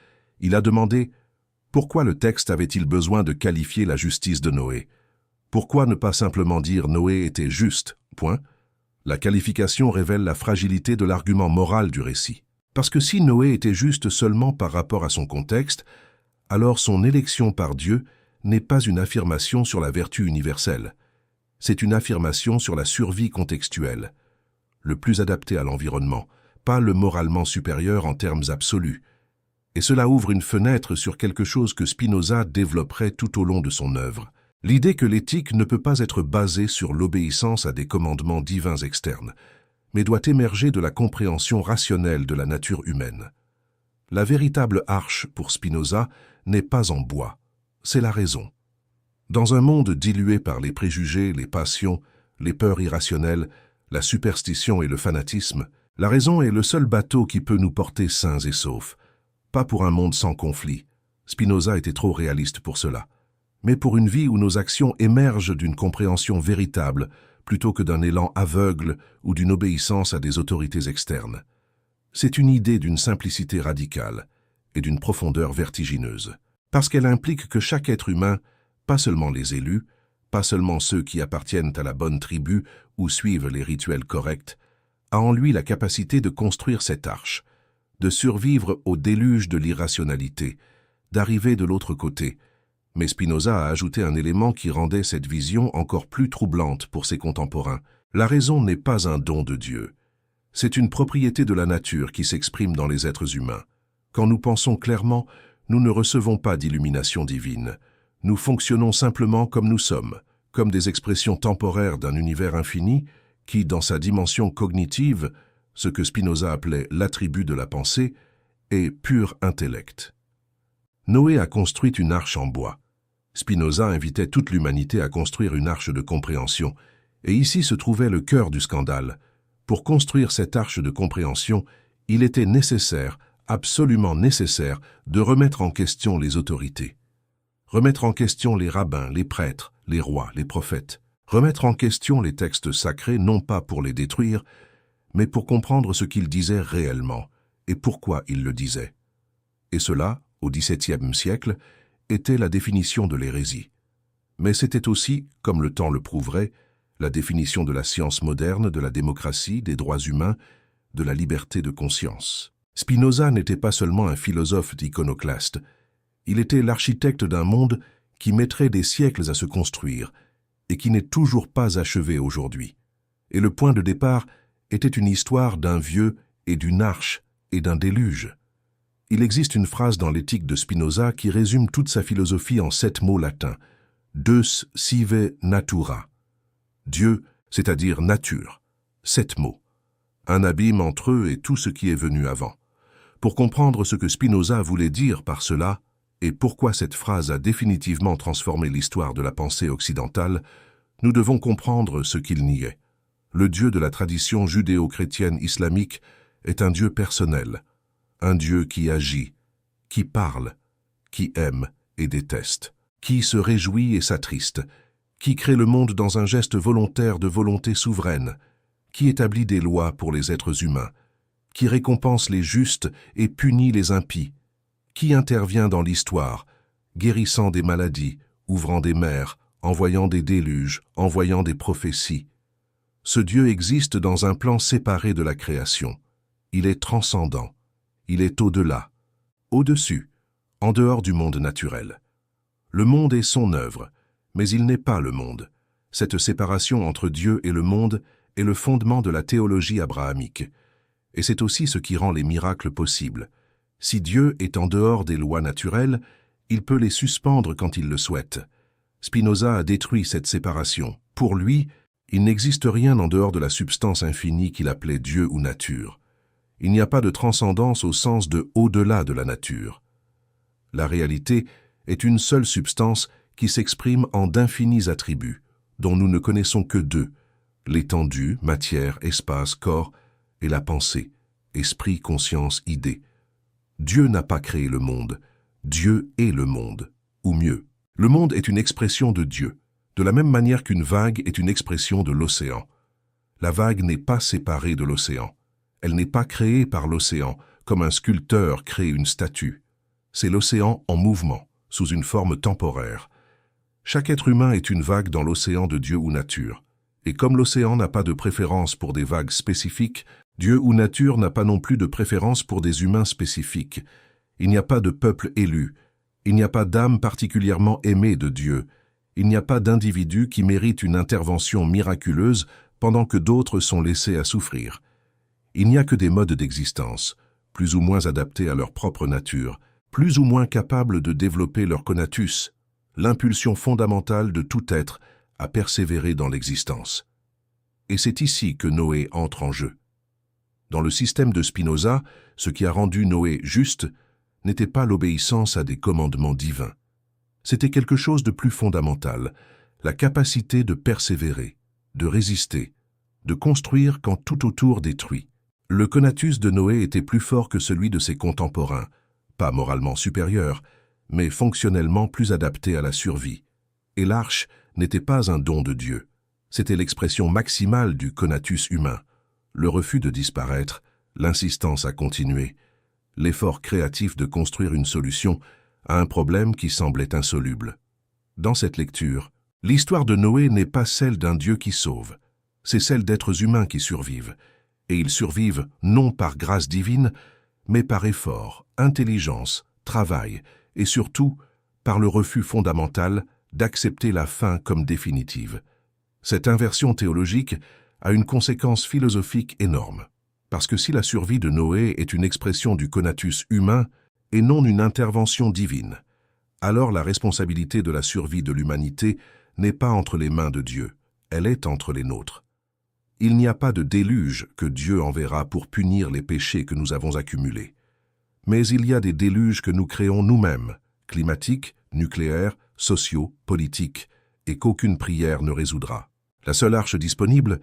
Il a demandé « Pourquoi le texte avait-il besoin de qualifier la justice de Noé? Pourquoi ne pas simplement dire Noé était juste, point ?» La qualification révèle la fragilité de l'argument moral du récit. Parce que si Noé était juste seulement par rapport à son contexte, alors son élection par Dieu n'est pas une affirmation sur la vertu universelle. C'est une affirmation sur la survie contextuelle, le plus adapté à l'environnement, pas le moralement supérieur en termes absolus. Et cela ouvre une fenêtre sur quelque chose que Spinoza développerait tout au long de son œuvre. L'idée que l'éthique ne peut pas être basée sur l'obéissance à des commandements divins externes, mais doit émerger de la compréhension rationnelle de la nature humaine. La véritable arche pour Spinoza n'est pas en bois, c'est la raison. Dans un monde dilué par les préjugés, les passions, les peurs irrationnelles, la superstition et le fanatisme, la raison est le seul bateau qui peut nous porter sains et saufs. Pas pour un monde sans conflit. Spinoza était trop réaliste pour cela. Mais pour une vie où nos actions émergent d'une compréhension véritable, plutôt que d'un élan aveugle ou d'une obéissance à des autorités externes. C'est une idée d'une simplicité radicale et d'une profondeur vertigineuse, parce qu'elle implique que chaque être humain, pas seulement les élus, pas seulement ceux qui appartiennent à la bonne tribu ou suivent les rituels corrects, a en lui la capacité de construire cette arche, de survivre au déluge de l'irrationalité, d'arriver de l'autre côté. Mais Spinoza a ajouté un élément qui rendait cette vision encore plus troublante pour ses contemporains. La raison n'est pas un don de Dieu. C'est une propriété de la nature qui s'exprime dans les êtres humains. Quand nous pensons clairement, nous ne recevons pas d'illumination divine. Nous fonctionnons simplement comme nous sommes, comme des expressions temporaires d'un univers infini qui, dans sa dimension cognitive, ce que Spinoza appelait l'attribut de la pensée, est pur intellect. Noé a construit une arche en bois. Spinoza invitait toute l'humanité à construire une arche de compréhension, et ici se trouvait le cœur du scandale. Pour construire cette arche de compréhension, il était nécessaire, absolument nécessaire, de remettre en question les autorités. Remettre en question les rabbins, les prêtres, les rois, les prophètes. Remettre en question les textes sacrés, non pas pour les détruire, mais pour comprendre ce qu'ils disaient réellement, et pourquoi ils le disaient. Et cela, au XVIIe siècle, était la définition de l'hérésie. Mais c'était aussi, comme le temps le prouverait, la définition de la science moderne, de la démocratie, des droits humains, de la liberté de conscience. Spinoza n'était pas seulement un philosophe iconoclaste, il était l'architecte d'un monde qui mettrait des siècles à se construire et qui n'est toujours pas achevé aujourd'hui. Et le point de départ était une histoire d'un vieux et d'une arche et d'un déluge. Il existe une phrase dans l'éthique de Spinoza qui résume toute sa philosophie en 7 mots latins. Deus sive natura. Dieu, c'est-à-dire nature. 7 mots. Un abîme entre eux et tout ce qui est venu avant. Pour comprendre ce que Spinoza voulait dire par cela, et pourquoi cette phrase a définitivement transformé l'histoire de la pensée occidentale, nous devons comprendre ce qu'il niait. Le Dieu de la tradition judéo-chrétienne islamique est un Dieu personnel, un Dieu qui agit, qui parle, qui aime et déteste, qui se réjouit et s'attriste, qui crée le monde dans un geste volontaire de volonté souveraine, qui établit des lois pour les êtres humains, qui récompense les justes et punit les impies, qui intervient dans l'histoire, guérissant des maladies, ouvrant des mers, envoyant des déluges, envoyant des prophéties. Ce Dieu existe dans un plan séparé de la création. Il est transcendant. Il est au-delà, au-dessus, en dehors du monde naturel. Le monde est son œuvre, mais il n'est pas le monde. Cette séparation entre Dieu et le monde est le fondement de la théologie abrahamique. Et c'est aussi ce qui rend les miracles possibles. Si Dieu est en dehors des lois naturelles, il peut les suspendre quand il le souhaite. Spinoza a détruit cette séparation. Pour lui, il n'existe rien en dehors de la substance infinie qu'il appelait Dieu ou nature. Il n'y a pas de transcendance au sens de au-delà de la nature. La réalité est une seule substance qui s'exprime en d'infinis attributs, dont nous ne connaissons que deux, l'étendue, matière, espace, corps, et la pensée, esprit, conscience, idée. Dieu n'a pas créé le monde, Dieu est le monde, ou mieux. Le monde est une expression de Dieu, de la même manière qu'une vague est une expression de l'océan. La vague n'est pas séparée de l'océan. Elle n'est pas créée par l'océan, comme un sculpteur crée une statue. C'est l'océan en mouvement, sous une forme temporaire. Chaque être humain est une vague dans l'océan de Dieu ou nature. Et comme l'océan n'a pas de préférence pour des vagues spécifiques, Dieu ou nature n'a pas non plus de préférence pour des humains spécifiques. Il n'y a pas de peuple élu. Il n'y a pas d'âme particulièrement aimée de Dieu. Il n'y a pas d'individu qui mérite une intervention miraculeuse pendant que d'autres sont laissés à souffrir. Il n'y a que des modes d'existence, plus ou moins adaptés à leur propre nature, plus ou moins capables de développer leur conatus, l'impulsion fondamentale de tout être à persévérer dans l'existence. Et c'est ici que Noé entre en jeu. Dans le système de Spinoza, ce qui a rendu Noé juste n'était pas l'obéissance à des commandements divins. C'était quelque chose de plus fondamental, la capacité de persévérer, de résister, de construire quand tout autour détruit. Le conatus de Noé était plus fort que celui de ses contemporains, pas moralement supérieur, mais fonctionnellement plus adapté à la survie. Et l'arche n'était pas un don de Dieu. C'était l'expression maximale du conatus humain, le refus de disparaître, l'insistance à continuer, l'effort créatif de construire une solution à un problème qui semblait insoluble. Dans cette lecture, l'histoire de Noé n'est pas celle d'un Dieu qui sauve, c'est celle d'êtres humains qui survivent, et ils survivent non par grâce divine, mais par effort, intelligence, travail, et surtout par le refus fondamental d'accepter la fin comme définitive. Cette inversion théologique a une conséquence philosophique énorme, parce que si la survie de Noé est une expression du conatus humain et non une intervention divine, alors la responsabilité de la survie de l'humanité n'est pas entre les mains de Dieu, elle est entre les nôtres. Il n'y a pas de déluge que Dieu enverra pour punir les péchés que nous avons accumulés. Mais il y a des déluges que nous créons nous-mêmes, climatiques, nucléaires, sociaux, politiques, et qu'aucune prière ne résoudra. La seule arche disponible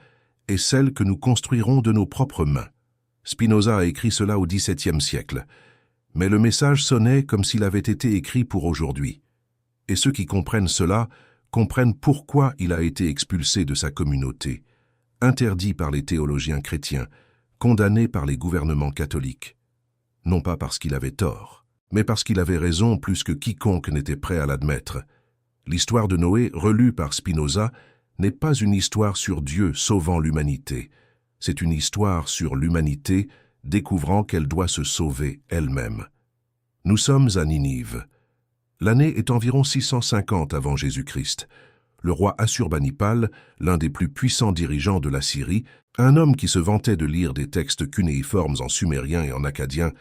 est celle que nous construirons de nos propres mains. Spinoza a écrit cela au XVIIe siècle, mais le message sonnait comme s'il avait été écrit pour aujourd'hui. Et ceux qui comprennent cela comprennent pourquoi il a été expulsé de sa communauté, interdit par les théologiens chrétiens, condamné par les gouvernements catholiques. Non pas parce qu'il avait tort, mais parce qu'il avait raison plus que quiconque n'était prêt à l'admettre. L'histoire de Noé, relue par Spinoza, n'est pas une histoire sur Dieu sauvant l'humanité. C'est une histoire sur l'humanité découvrant qu'elle doit se sauver elle-même. Nous sommes à Ninive. L'année est environ 650 avant Jésus-Christ. Le roi Assurbanipal, l'un des plus puissants dirigeants de la Syrie, un homme qui se vantait de lire des textes cunéiformes en sumérien et en akkadien,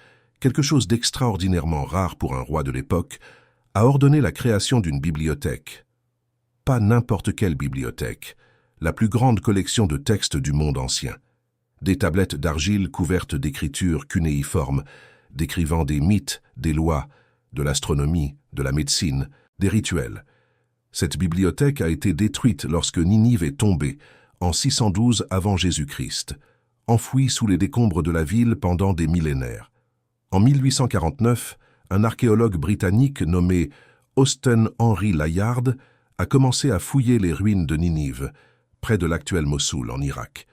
quelque chose d'extraordinairement rare pour un roi de l'époque, a ordonné la création d'une bibliothèque. Pas n'importe quelle bibliothèque, la plus grande collection de textes du monde ancien. Des tablettes d'argile couvertes d'écritures cunéiformes, décrivant des mythes, des lois, de l'astronomie, de la médecine, des rituels. Cette bibliothèque a été détruite lorsque Ninive est tombée, en 612 avant Jésus-Christ, enfouie sous les décombres de la ville pendant des millénaires. En 1849, un archéologue britannique nommé Austen Henry Layard a commencé à fouiller les ruines de Ninive, près de l'actuel Mossoul, en Irak.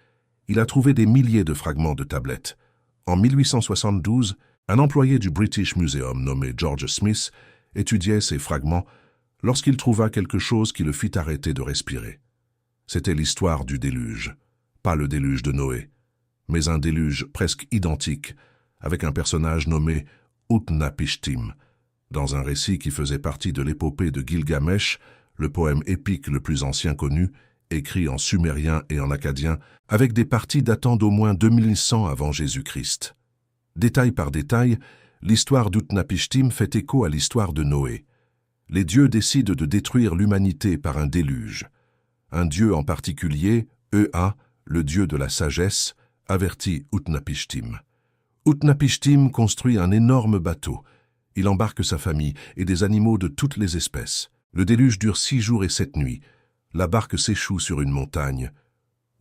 Il a trouvé des milliers de fragments de tablettes. En 1872, un employé du British Museum nommé George Smith étudiait ces fragments lorsqu'il trouva quelque chose qui le fit arrêter de respirer. C'était l'histoire du déluge. pas le déluge de Noé, mais un déluge presque identique, avec un personnage nommé Utnapishtim, dans un récit qui faisait partie de l'épopée de Gilgamesh, le poème épique le plus ancien connu, écrit en sumérien et en akkadien, avec des parties datant d'au moins 2100 avant Jésus-Christ. Détail par détail, l'histoire d'Utnapishtim fait écho à l'histoire de Noé. Les dieux décident de détruire l'humanité par un déluge. Un dieu en particulier, Ea, le dieu de la sagesse, avertit Utnapishtim. Utnapishtim construit un énorme bateau. Il embarque sa famille et des animaux de toutes les espèces. Le déluge dure 6 jours et 7 nuits. La barque s'échoue sur une montagne.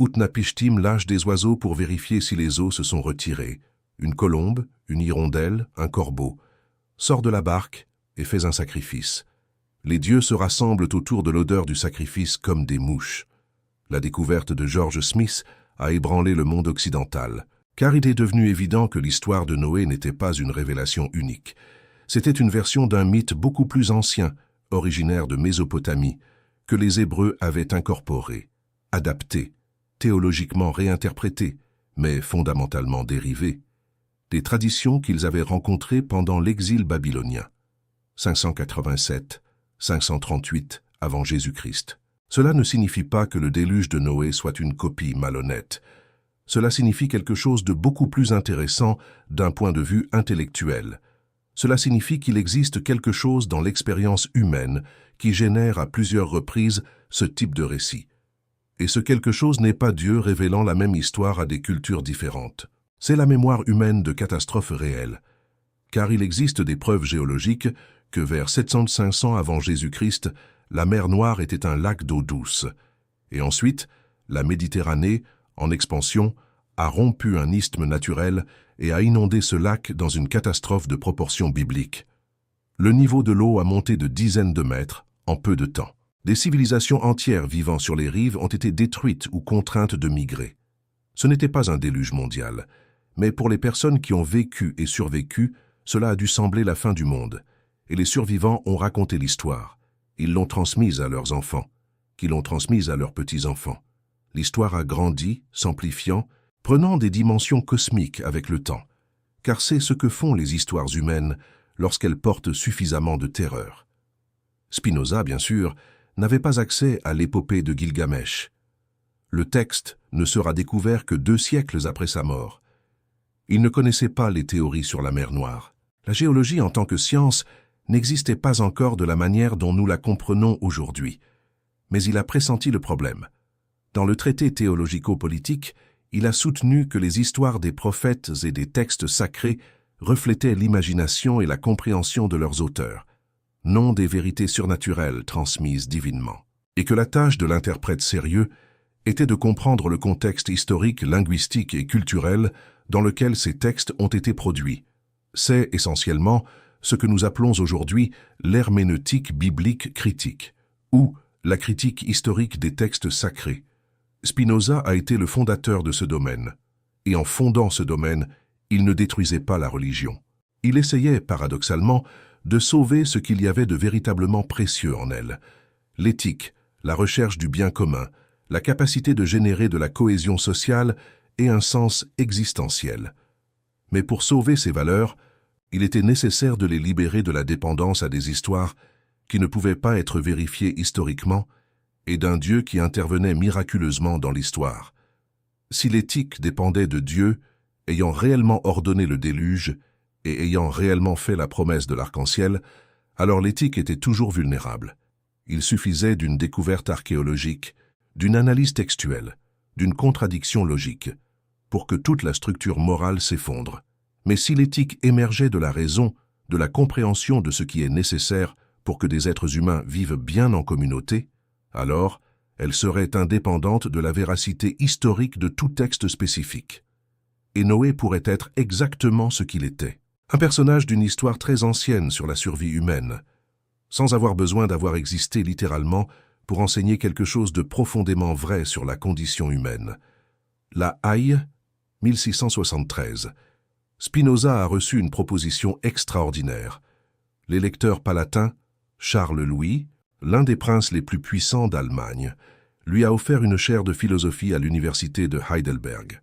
Utnapishtim lâche des oiseaux pour vérifier si les eaux se sont retirées. Une colombe, une hirondelle, un corbeau. Sort de la barque et fait un sacrifice. Les dieux se rassemblent autour de l'odeur du sacrifice comme des mouches. La découverte de George Smith a ébranlé le monde occidental, car il est devenu évident que l'histoire de Noé n'était pas une révélation unique. C'était une version d'un mythe beaucoup plus ancien, originaire de Mésopotamie, que les Hébreux avaient incorporé, adapté, théologiquement réinterprété, mais fondamentalement dérivé. Des traditions qu'ils avaient rencontrées pendant l'exil babylonien. 587-538 avant Jésus-Christ. Cela ne signifie pas que le déluge de Noé soit une copie malhonnête. Cela signifie quelque chose de beaucoup plus intéressant d'un point de vue intellectuel. Cela signifie qu'il existe quelque chose dans l'expérience humaine qui génère à plusieurs reprises ce type de récit. Et ce quelque chose n'est pas Dieu révélant la même histoire à des cultures différentes. C'est la mémoire humaine de catastrophes réelles. Car il existe des preuves géologiques que vers 700-500 avant Jésus-Christ, la mer Noire était un lac d'eau douce. Et ensuite, la Méditerranée, en expansion, a rompu un isthme naturel et a inondé ce lac dans une catastrophe de proportions bibliques. Le niveau de l'eau a monté de dizaines de mètres en peu de temps. Des civilisations entières vivant sur les rives ont été détruites ou contraintes de migrer. Ce n'était pas un déluge mondial, mais pour les personnes qui ont vécu et survécu, cela a dû sembler la fin du monde. Et les survivants ont raconté l'histoire. Ils l'ont transmise à leurs enfants, qui l'ont transmise à leurs petits-enfants. L'histoire a grandi, s'amplifiant, prenant des dimensions cosmiques avec le temps, car c'est ce que font les histoires humaines lorsqu'elles portent suffisamment de terreur. Spinoza, bien sûr, n'avait pas accès à l'épopée de Gilgamesh. Le texte ne sera découvert que 2 siècles après sa mort. Il ne connaissait pas les théories sur la mer Noire. La géologie en tant que science n'existait pas encore de la manière dont nous la comprenons aujourd'hui. Mais il a pressenti le problème. Dans le traité théologico-politique, il a soutenu que les histoires des prophètes et des textes sacrés reflétaient l'imagination et la compréhension de leurs auteurs, non des vérités surnaturelles transmises divinement, et que la tâche de l'interprète sérieux était de comprendre le contexte historique, linguistique et culturel dans lequel ces textes ont été produits. C'est essentiellement ce que nous appelons aujourd'hui l'herméneutique biblique critique, ou la critique historique des textes sacrés. Spinoza a été le fondateur de ce domaine, et en fondant ce domaine, il ne détruisait pas la religion. Il essayait, paradoxalement, de sauver ce qu'il y avait de véritablement précieux en elle, l'éthique, la recherche du bien commun, la capacité de générer de la cohésion sociale et un sens existentiel. Mais pour sauver ces valeurs, il était nécessaire de les libérer de la dépendance à des histoires qui ne pouvaient pas être vérifiées historiquement et d'un Dieu qui intervenait miraculeusement dans l'histoire. Si l'éthique dépendait de Dieu, ayant réellement ordonné le déluge et ayant réellement fait la promesse de l'arc-en-ciel, alors l'éthique était toujours vulnérable. Il suffisait d'une découverte archéologique, d'une analyse textuelle, d'une contradiction logique, pour que toute la structure morale s'effondre. Mais si l'éthique émergeait de la raison, de la compréhension de ce qui est nécessaire pour que des êtres humains vivent bien en communauté, alors elle serait indépendante de la véracité historique de tout texte spécifique. Et Noé pourrait être exactement ce qu'il était, un personnage d'une histoire très ancienne sur la survie humaine, sans avoir besoin d'avoir existé littéralement pour enseigner quelque chose de profondément vrai sur la condition humaine. La Haye, 1673. Spinoza a reçu une proposition extraordinaire. L'électeur palatin, Charles Louis, l'un des princes les plus puissants d'Allemagne, lui a offert une chaire de philosophie à l'université de Heidelberg,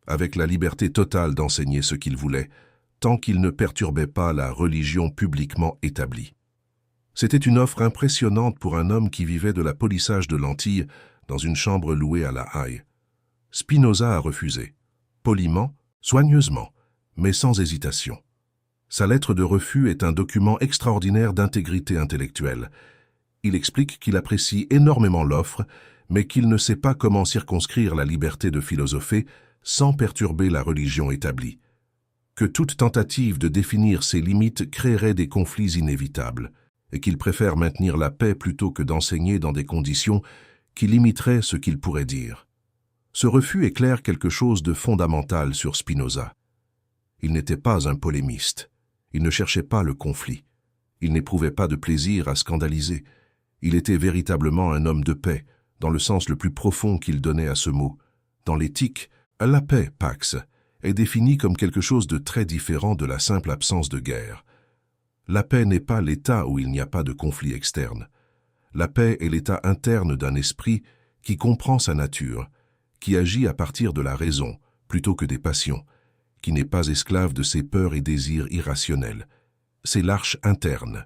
avec la liberté totale d'enseigner ce qu'il voulait, tant qu'il ne perturbait pas la religion publiquement établie. C'était une offre impressionnante pour un homme qui vivait de la polissage de lentilles dans une chambre louée à La Haye. Spinoza a refusé, poliment, soigneusement, mais sans hésitation. Sa lettre de refus est un document extraordinaire d'intégrité intellectuelle. Il explique qu'il apprécie énormément l'offre, mais qu'il ne sait pas comment circonscrire la liberté de philosopher sans perturber la religion établie. Que toute tentative de définir ses limites créerait des conflits inévitables, et qu'il préfère maintenir la paix plutôt que d'enseigner dans des conditions qui limiteraient ce qu'il pourrait dire. Ce refus éclaire quelque chose de fondamental sur Spinoza. Il n'était pas un polémiste. Il ne cherchait pas le conflit. Il n'éprouvait pas de plaisir à scandaliser. Il était véritablement un homme de paix, dans le sens le plus profond qu'il donnait à ce mot. Dans l'éthique, la paix, Pax, est définie comme quelque chose de très différent de la simple absence de guerre. La paix n'est pas l'état où il n'y a pas de conflit externe. La paix est l'état interne d'un esprit qui comprend sa nature, qui agit à partir de la raison plutôt que des passions, qui n'est pas esclave de ses peurs et désirs irrationnels. C'est l'arche interne,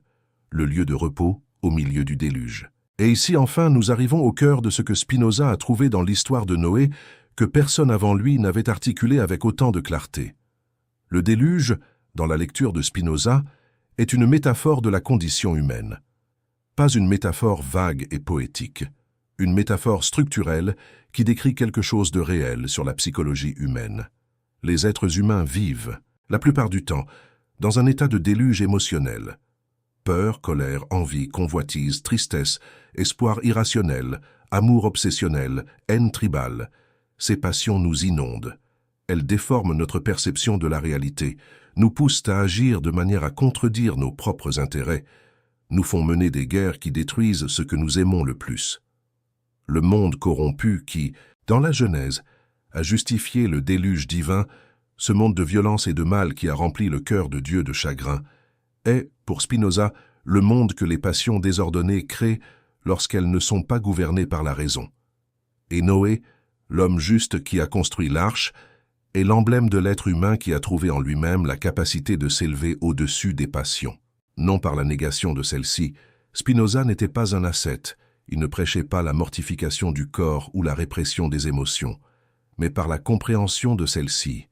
le lieu de repos au milieu du déluge. Et ici, enfin, nous arrivons au cœur de ce que Spinoza a trouvé dans l'histoire de Noé, que personne avant lui n'avait articulé avec autant de clarté. Le déluge, dans la lecture de Spinoza, est une métaphore de la condition humaine. Pas une métaphore vague et poétique, une métaphore structurelle qui décrit quelque chose de réel sur la psychologie humaine. Les êtres humains vivent, la plupart du temps, dans un état de déluge émotionnel. Peur, colère, envie, convoitise, tristesse, espoir irrationnel, amour obsessionnel, haine tribale. Ces passions nous inondent. Elles déforment notre perception de la réalité, nous poussent à agir de manière à contredire nos propres intérêts, nous font mener des guerres qui détruisent ce que nous aimons le plus. Le monde corrompu qui, dans la Genèse, a justifié le déluge divin, ce monde de violence et de mal qui a rempli le cœur de Dieu de chagrin, est, pour Spinoza, le monde que les passions désordonnées créent lorsqu'elles ne sont pas gouvernées par la raison. Et Noé, l'homme juste qui a construit l'arche, est l'emblème de l'être humain qui a trouvé en lui-même la capacité de s'élever au-dessus des passions. Non par la négation de celles-ci, Spinoza n'était pas un ascète, il ne prêchait pas la mortification du corps ou la répression des émotions, mais par la compréhension de celles-ci.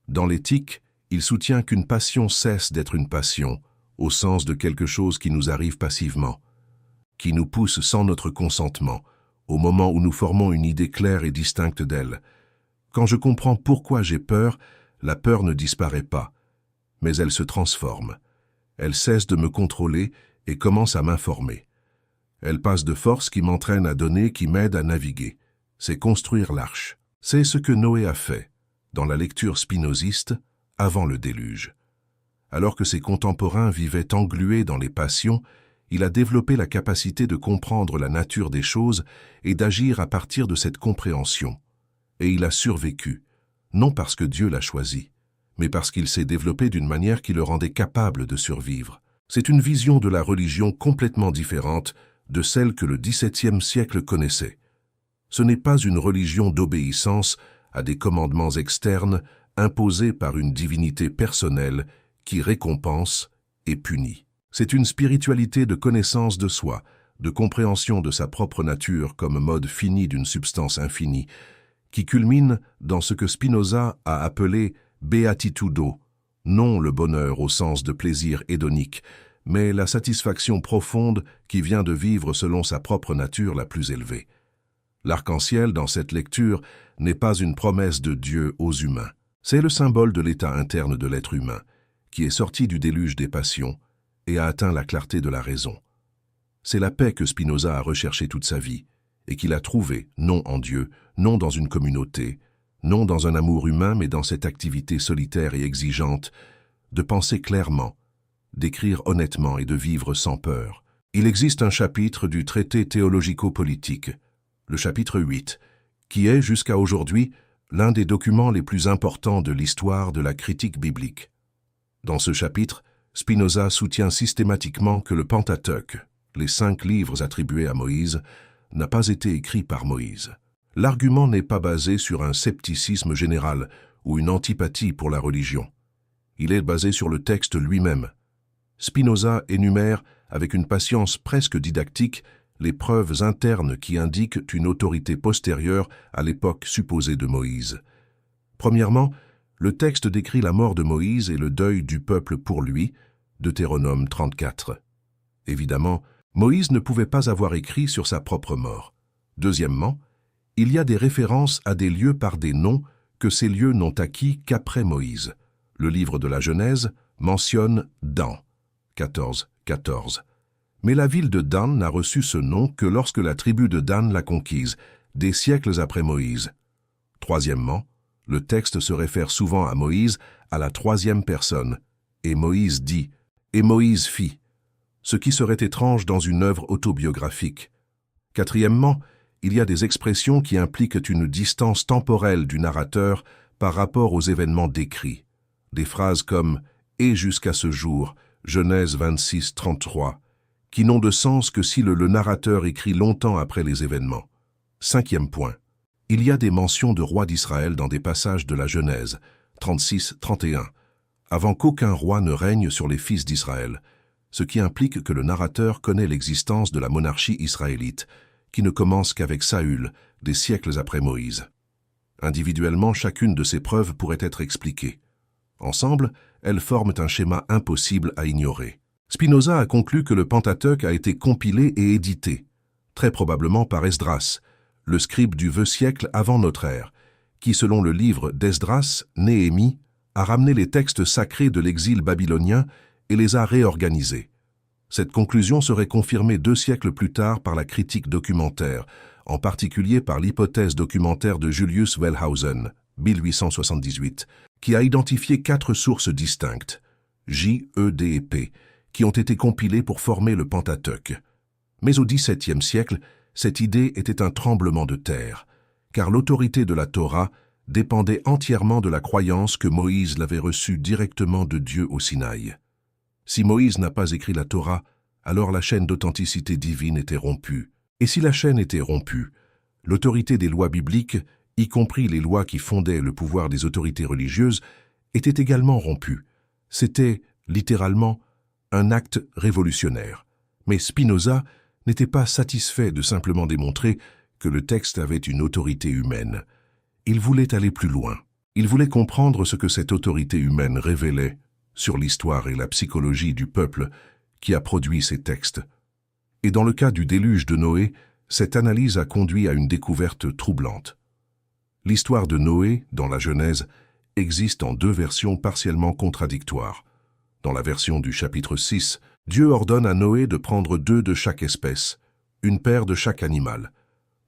Dans l'éthique, il soutient qu'une passion cesse d'être une passion, au sens de quelque chose qui nous arrive passivement, qui nous pousse sans notre consentement, au moment où nous formons une idée claire et distincte d'elle. Quand je comprends pourquoi j'ai peur, la peur ne disparaît pas, mais elle se transforme. Elle cesse de me contrôler et commence à m'informer. Elle passe de force qui m'entraîne à donner, qui m'aide à naviguer. C'est construire l'arche. C'est ce que Noé a fait, dans la lecture spinoziste, avant le déluge. Alors que ses contemporains vivaient englués dans les passions, il a développé la capacité de comprendre la nature des choses et d'agir à partir de cette compréhension. Et il a survécu, non parce que Dieu l'a choisi, mais parce qu'il s'est développé d'une manière qui le rendait capable de survivre. C'est une vision de la religion complètement différente de celle que le XVIIe siècle connaissait. Ce n'est pas une religion d'obéissance à des commandements externes imposés par une divinité personnelle qui récompense et punit. C'est une spiritualité de connaissance de soi, de compréhension de sa propre nature comme mode fini d'une substance infinie, qui culmine dans ce que Spinoza a appelé beatitudo, non le bonheur au sens de plaisir hédonique, mais la satisfaction profonde qui vient de vivre selon sa propre nature la plus élevée. L'arc-en-ciel, dans cette lecture, n'est pas une promesse de Dieu aux humains. C'est le symbole de l'état interne de l'être humain, qui est sorti du déluge des passions et a atteint la clarté de la raison. C'est la paix que Spinoza a recherchée toute sa vie, et qu'il a trouvée, non en Dieu, non dans une communauté, non dans un amour humain, mais dans cette activité solitaire et exigeante de penser clairement, d'écrire honnêtement et de vivre sans peur. Il existe un chapitre du traité théologico-politique, le chapitre 8, qui est, jusqu'à aujourd'hui, l'un des documents les plus importants de l'histoire de la critique biblique. Dans ce chapitre, Spinoza soutient systématiquement que le Pentateuque, les 5 livres attribués à Moïse, n'a pas été écrit par Moïse. L'argument n'est pas basé sur un scepticisme général ou une antipathie pour la religion. Il est basé sur le texte lui-même. Spinoza énumère, avec une patience presque didactique, les preuves internes qui indiquent une autorité postérieure à l'époque supposée de Moïse. Premièrement, le texte décrit la mort de Moïse et le deuil du peuple pour lui, Deutéronome 34. Évidemment, Moïse ne pouvait pas avoir écrit sur sa propre mort. Deuxièmement, il y a des références à des lieux par des noms que ces lieux n'ont acquis qu'après Moïse. Le livre de la Genèse mentionne Dan, 14. Mais la ville de Dan n'a reçu ce nom que lorsque la tribu de Dan l'a conquise, des siècles après Moïse. Troisièmement, le texte se réfère souvent à Moïse à la troisième personne, et Moïse dit « et Moïse fit », ce qui serait étrange dans une œuvre autobiographique. Quatrièmement, il y a des expressions qui impliquent une distance temporelle du narrateur par rapport aux événements décrits. Des phrases comme « et jusqu'à ce jour », Genèse 26, 33, qui n'ont de sens que si le narrateur écrit longtemps après les événements. Cinquième point. Il y a des mentions de rois d'Israël dans des passages de la Genèse, 36, 31, avant qu'aucun roi ne règne sur les fils d'Israël, ce qui implique que le narrateur connaît l'existence de la monarchie israélite, qui ne commence qu'avec Saül, des siècles après Moïse. Individuellement, chacune de ces preuves pourrait être expliquée. Ensemble, elles forment un schéma impossible à ignorer. Spinoza a conclu que le Pentateuque a été compilé et édité, très probablement par Esdras, le scribe du VIe siècle avant notre ère, qui, selon le livre d'Esdras, Néhémie, a ramené les textes sacrés de l'exil babylonien et les a réorganisés. Cette conclusion serait confirmée 2 siècles plus tard par la critique documentaire, en particulier par l'hypothèse documentaire de Julius Wellhausen, 1878, qui a identifié 4 sources distinctes, J, E, D et P, qui ont été compilées pour former le Pentateuque. Mais au XVIIe siècle, cette idée était un tremblement de terre, car l'autorité de la Torah dépendait entièrement de la croyance que Moïse l'avait reçue directement de Dieu au Sinaï. Si Moïse n'a pas écrit la Torah, alors la chaîne d'authenticité divine était rompue. Et si la chaîne était rompue, l'autorité des lois bibliques, y compris les lois qui fondaient le pouvoir des autorités religieuses, était également rompue. C'était, littéralement, un acte révolutionnaire. Mais Spinoza n'était pas satisfait de simplement démontrer que le texte avait une autorité humaine. Il voulait aller plus loin. Il voulait comprendre ce que cette autorité humaine révélait sur l'histoire et la psychologie du peuple qui a produit ces textes. Et dans le cas du déluge de Noé, cette analyse a conduit à une découverte troublante. L'histoire de Noé, dans la Genèse, existe en 2 versions partiellement contradictoires. Dans la version du chapitre 6, Dieu ordonne à Noé de prendre 2 de chaque espèce, une paire de chaque animal.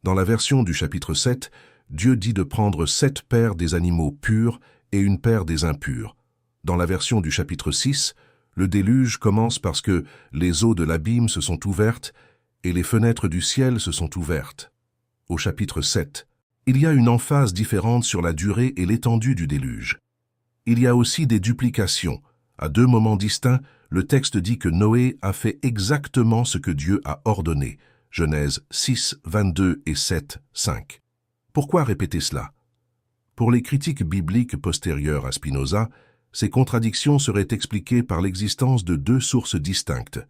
Dans la version du chapitre 7, Dieu dit de prendre 7 paires des animaux purs et une paire des impurs. Dans la version du chapitre 6, le déluge commence parce que les eaux de l'abîme se sont ouvertes et les fenêtres du ciel se sont ouvertes. Au chapitre 7, il y a une emphase différente sur la durée et l'étendue du déluge. Il y a aussi des duplications. À 2 moments distincts, le texte dit que Noé a fait exactement ce que Dieu a ordonné. Genèse 6, 22 et 7, 5. Pourquoi répéter cela? Pour les critiques bibliques postérieures à Spinoza, ces contradictions seraient expliquées par l'existence de 2 sources distinctes.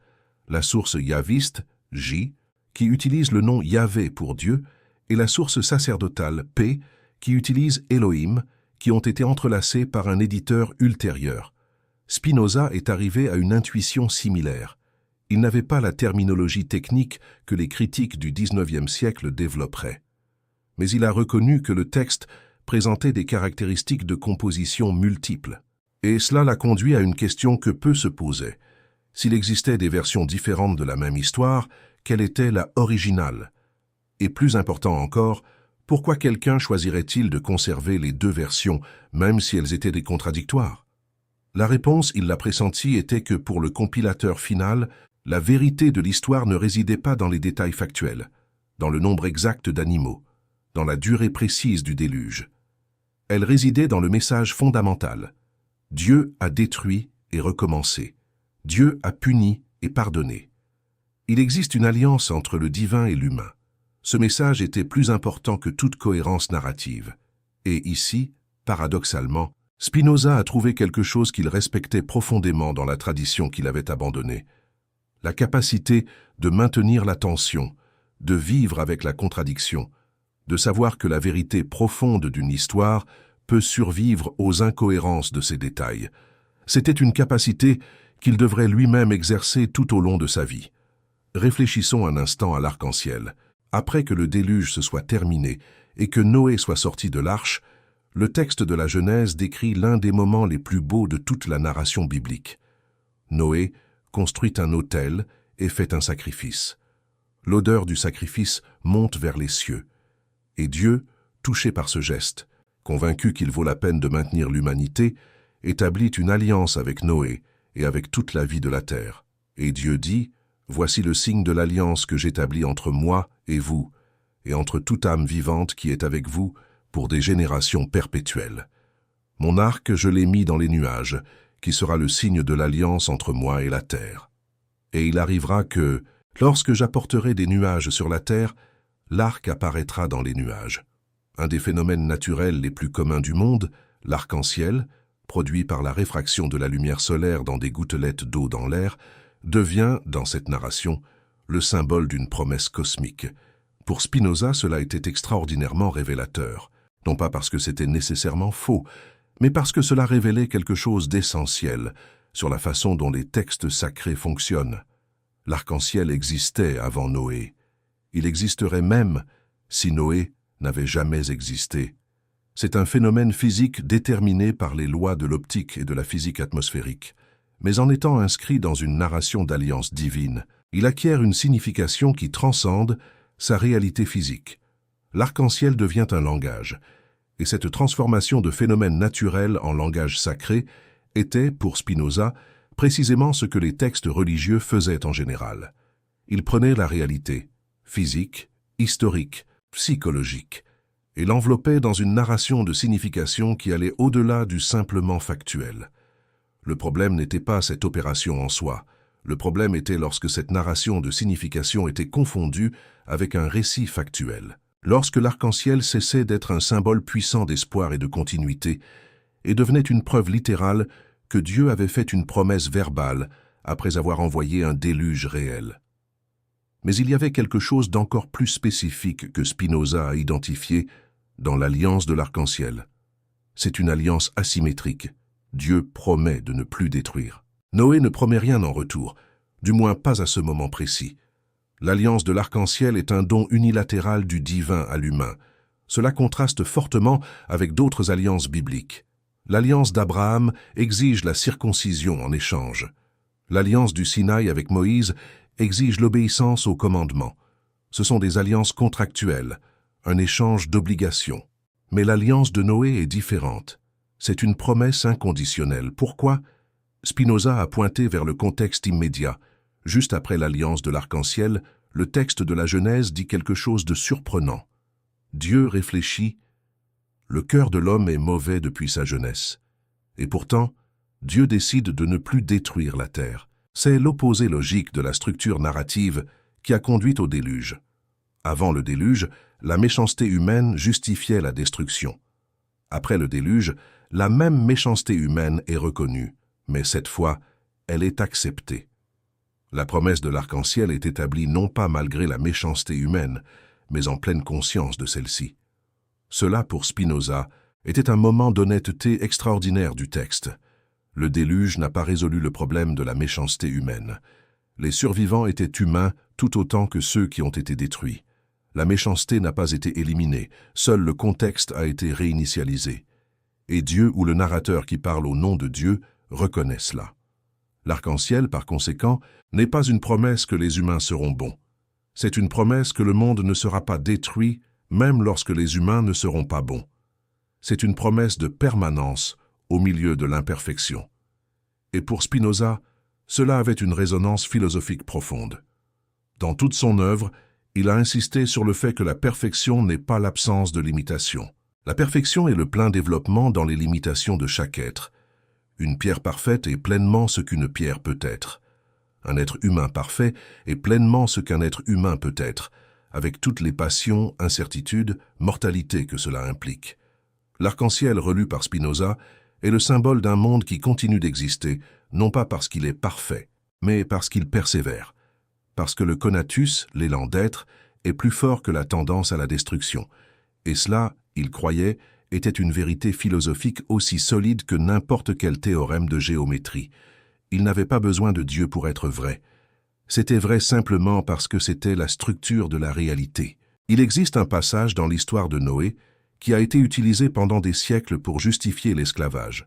La source yahviste, J, qui utilise le nom Yahvé pour Dieu, et la source sacerdotale, P, qui utilise Elohim, qui ont été entrelacées par un éditeur ultérieur. Spinoza est arrivé à une intuition similaire. Il n'avait pas la terminologie technique que les critiques du XIXe siècle développeraient. Mais il a reconnu que le texte présentait des caractéristiques de composition multiples. Et cela l'a conduit à une question que peu se posaient. S'il existait des versions différentes de la même histoire, quelle était la originale? Et plus important encore, pourquoi quelqu'un choisirait-il de conserver les 2 versions, même si elles étaient des contradictoires? La réponse, il l'a pressenti, était que pour le compilateur final, la vérité de l'histoire ne résidait pas dans les détails factuels, dans le nombre exact d'animaux, dans la durée précise du déluge. Elle résidait dans le message fondamental. Dieu a détruit et recommencé. Dieu a puni et pardonné. Il existe une alliance entre le divin et l'humain. Ce message était plus important que toute cohérence narrative. Et ici, paradoxalement, Spinoza a trouvé quelque chose qu'il respectait profondément dans la tradition qu'il avait abandonnée. La capacité de maintenir la tension, de vivre avec la contradiction, de savoir que la vérité profonde d'une histoire peut survivre aux incohérences de ses détails. C'était une capacité qu'il devrait lui-même exercer tout au long de sa vie. Réfléchissons un instant à l'arc-en-ciel. Après que le déluge se soit terminé et que Noé soit sorti de l'arche, le texte de la Genèse décrit l'un des moments les plus beaux de toute la narration biblique. Noé construit un autel et fait un sacrifice. L'odeur du sacrifice monte vers les cieux. Et Dieu, touché par ce geste, convaincu qu'il vaut la peine de maintenir l'humanité, établit une alliance avec Noé et avec toute la vie de la terre. Et Dieu dit, « Voici le signe de l'alliance que j'établis entre moi et vous, et entre toute âme vivante qui est avec vous, pour des générations perpétuelles. Mon arc, je l'ai mis dans les nuages, qui sera le signe de l'alliance entre moi et la terre. Et il arrivera que, lorsque j'apporterai des nuages sur la terre, l'arc apparaîtra dans les nuages. » Un des phénomènes naturels les plus communs du monde, l'arc-en-ciel, produit par la réfraction de la lumière solaire dans des gouttelettes d'eau dans l'air, devient, dans cette narration, le symbole d'une promesse cosmique. Pour Spinoza, cela était extraordinairement révélateur, non pas parce que c'était nécessairement faux, mais parce que cela révélait quelque chose d'essentiel sur la façon dont les textes sacrés fonctionnent. L'arc-en-ciel existait avant Noé. Il existerait même si Noé n'avait jamais existé. C'est un phénomène physique déterminé par les lois de l'optique et de la physique atmosphérique. Mais en étant inscrit dans une narration d'alliance divine, il acquiert une signification qui transcende sa réalité physique. L'arc-en-ciel devient un langage, et cette transformation de phénomène naturel en langage sacré était, pour Spinoza, précisément ce que les textes religieux faisaient en général. Ils prenaient la réalité, physique, historique, psychologique, et l'enveloppaient dans une narration de signification qui allait au-delà du simplement factuel. Le problème n'était pas cette opération en soi. Le problème était lorsque cette narration de signification était confondue avec un récit factuel. Lorsque l'arc-en-ciel cessait d'être un symbole puissant d'espoir et de continuité et devenait une preuve littérale que Dieu avait fait une promesse verbale après avoir envoyé un déluge réel. Mais il y avait quelque chose d'encore plus spécifique que Spinoza a identifié dans l'alliance de l'arc-en-ciel. C'est une alliance asymétrique. Dieu promet de ne plus détruire. Noé ne promet rien en retour, du moins pas à ce moment précis. L'alliance de l'arc-en-ciel est un don unilatéral du divin à l'humain. Cela contraste fortement avec d'autres alliances bibliques. L'alliance d'Abraham exige la circoncision en échange. L'alliance du Sinaï avec Moïse exige l'obéissance aux commandements. Ce sont des alliances contractuelles, un échange d'obligations. Mais l'alliance de Noé est différente. C'est une promesse inconditionnelle. Pourquoi? Spinoza a pointé vers le contexte immédiat. Juste après l'alliance de l'arc-en-ciel, le texte de la Genèse dit quelque chose de surprenant. Dieu réfléchit. Le cœur de l'homme est mauvais depuis sa jeunesse. Et pourtant, Dieu décide de ne plus détruire la terre. C'est l'opposé logique de la structure narrative qui a conduit au déluge. Avant le déluge, la méchanceté humaine justifiait la destruction. Après le déluge, la même méchanceté humaine est reconnue, mais cette fois, elle est acceptée. La promesse de l'arc-en-ciel est établie non pas malgré la méchanceté humaine, mais en pleine conscience de celle-ci. Cela, pour Spinoza, était un moment d'honnêteté extraordinaire du texte. Le déluge n'a pas résolu le problème de la méchanceté humaine. Les survivants étaient humains tout autant que ceux qui ont été détruits. La méchanceté n'a pas été éliminée, seul le contexte a été réinitialisé. Et Dieu ou le narrateur qui parle au nom de Dieu reconnaît cela. L'arc-en-ciel, par conséquent, n'est pas une promesse que les humains seront bons. C'est une promesse que le monde ne sera pas détruit, même lorsque les humains ne seront pas bons. C'est une promesse de permanence au milieu de l'imperfection. Et pour Spinoza, cela avait une résonance philosophique profonde. Dans toute son œuvre, il a insisté sur le fait que la perfection n'est pas l'absence de limitation. La perfection est le plein développement dans les limitations de chaque être. Une pierre parfaite est pleinement ce qu'une pierre peut être. Un être humain parfait est pleinement ce qu'un être humain peut être, avec toutes les passions, incertitudes, mortalité que cela implique. L'arc-en-ciel relu par Spinoza est le symbole d'un monde qui continue d'exister, non pas parce qu'il est parfait, mais parce qu'il persévère. Parce que le conatus, l'élan d'être, est plus fort que la tendance à la destruction. Et cela, il croyait, était une vérité philosophique aussi solide que n'importe quel théorème de géométrie. Il n'avait pas besoin de Dieu pour être vrai. C'était vrai simplement parce que c'était la structure de la réalité. Il existe un passage dans l'histoire de Noé qui a été utilisé pendant des siècles pour justifier l'esclavage,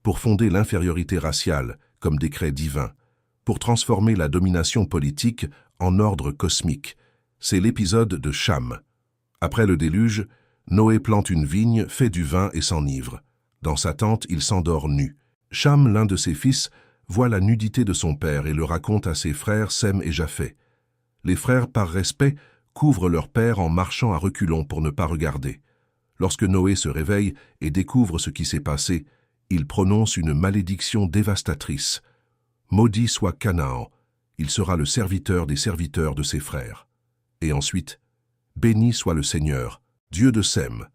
pour fonder l'infériorité raciale comme décret divin, pour transformer la domination politique en ordre cosmique. C'est l'épisode de Cham. Après le déluge, Noé plante une vigne, fait du vin et s'enivre. Dans sa tente, il s'endort nu. Cham, l'un de ses fils, voit la nudité de son père et le raconte à ses frères Sem et Japheth. Les frères, par respect, couvrent leur père en marchant à reculons pour ne pas regarder. Lorsque Noé se réveille et découvre ce qui s'est passé, il prononce une malédiction dévastatrice. Maudit soit Canaan, il sera le serviteur des serviteurs de ses frères. Et ensuite, béni soit le Seigneur, Dieu de Sem,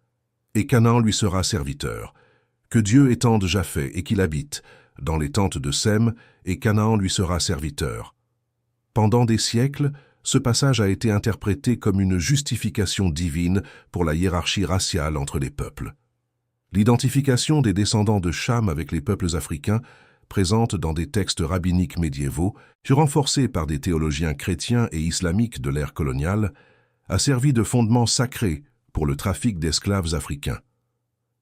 et Canaan lui sera serviteur. Que Dieu étende Japheth et qu'il habite dans les tentes de Sem, et Canaan lui sera serviteur. Pendant des siècles, ce passage a été interprété comme une justification divine pour la hiérarchie raciale entre les peuples. L'identification des descendants de Cham avec les peuples africains, présente dans des textes rabbiniques médiévaux, puis renforcée par des théologiens chrétiens et islamiques de l'ère coloniale, a servi de fondement sacré pour le trafic d'esclaves africains.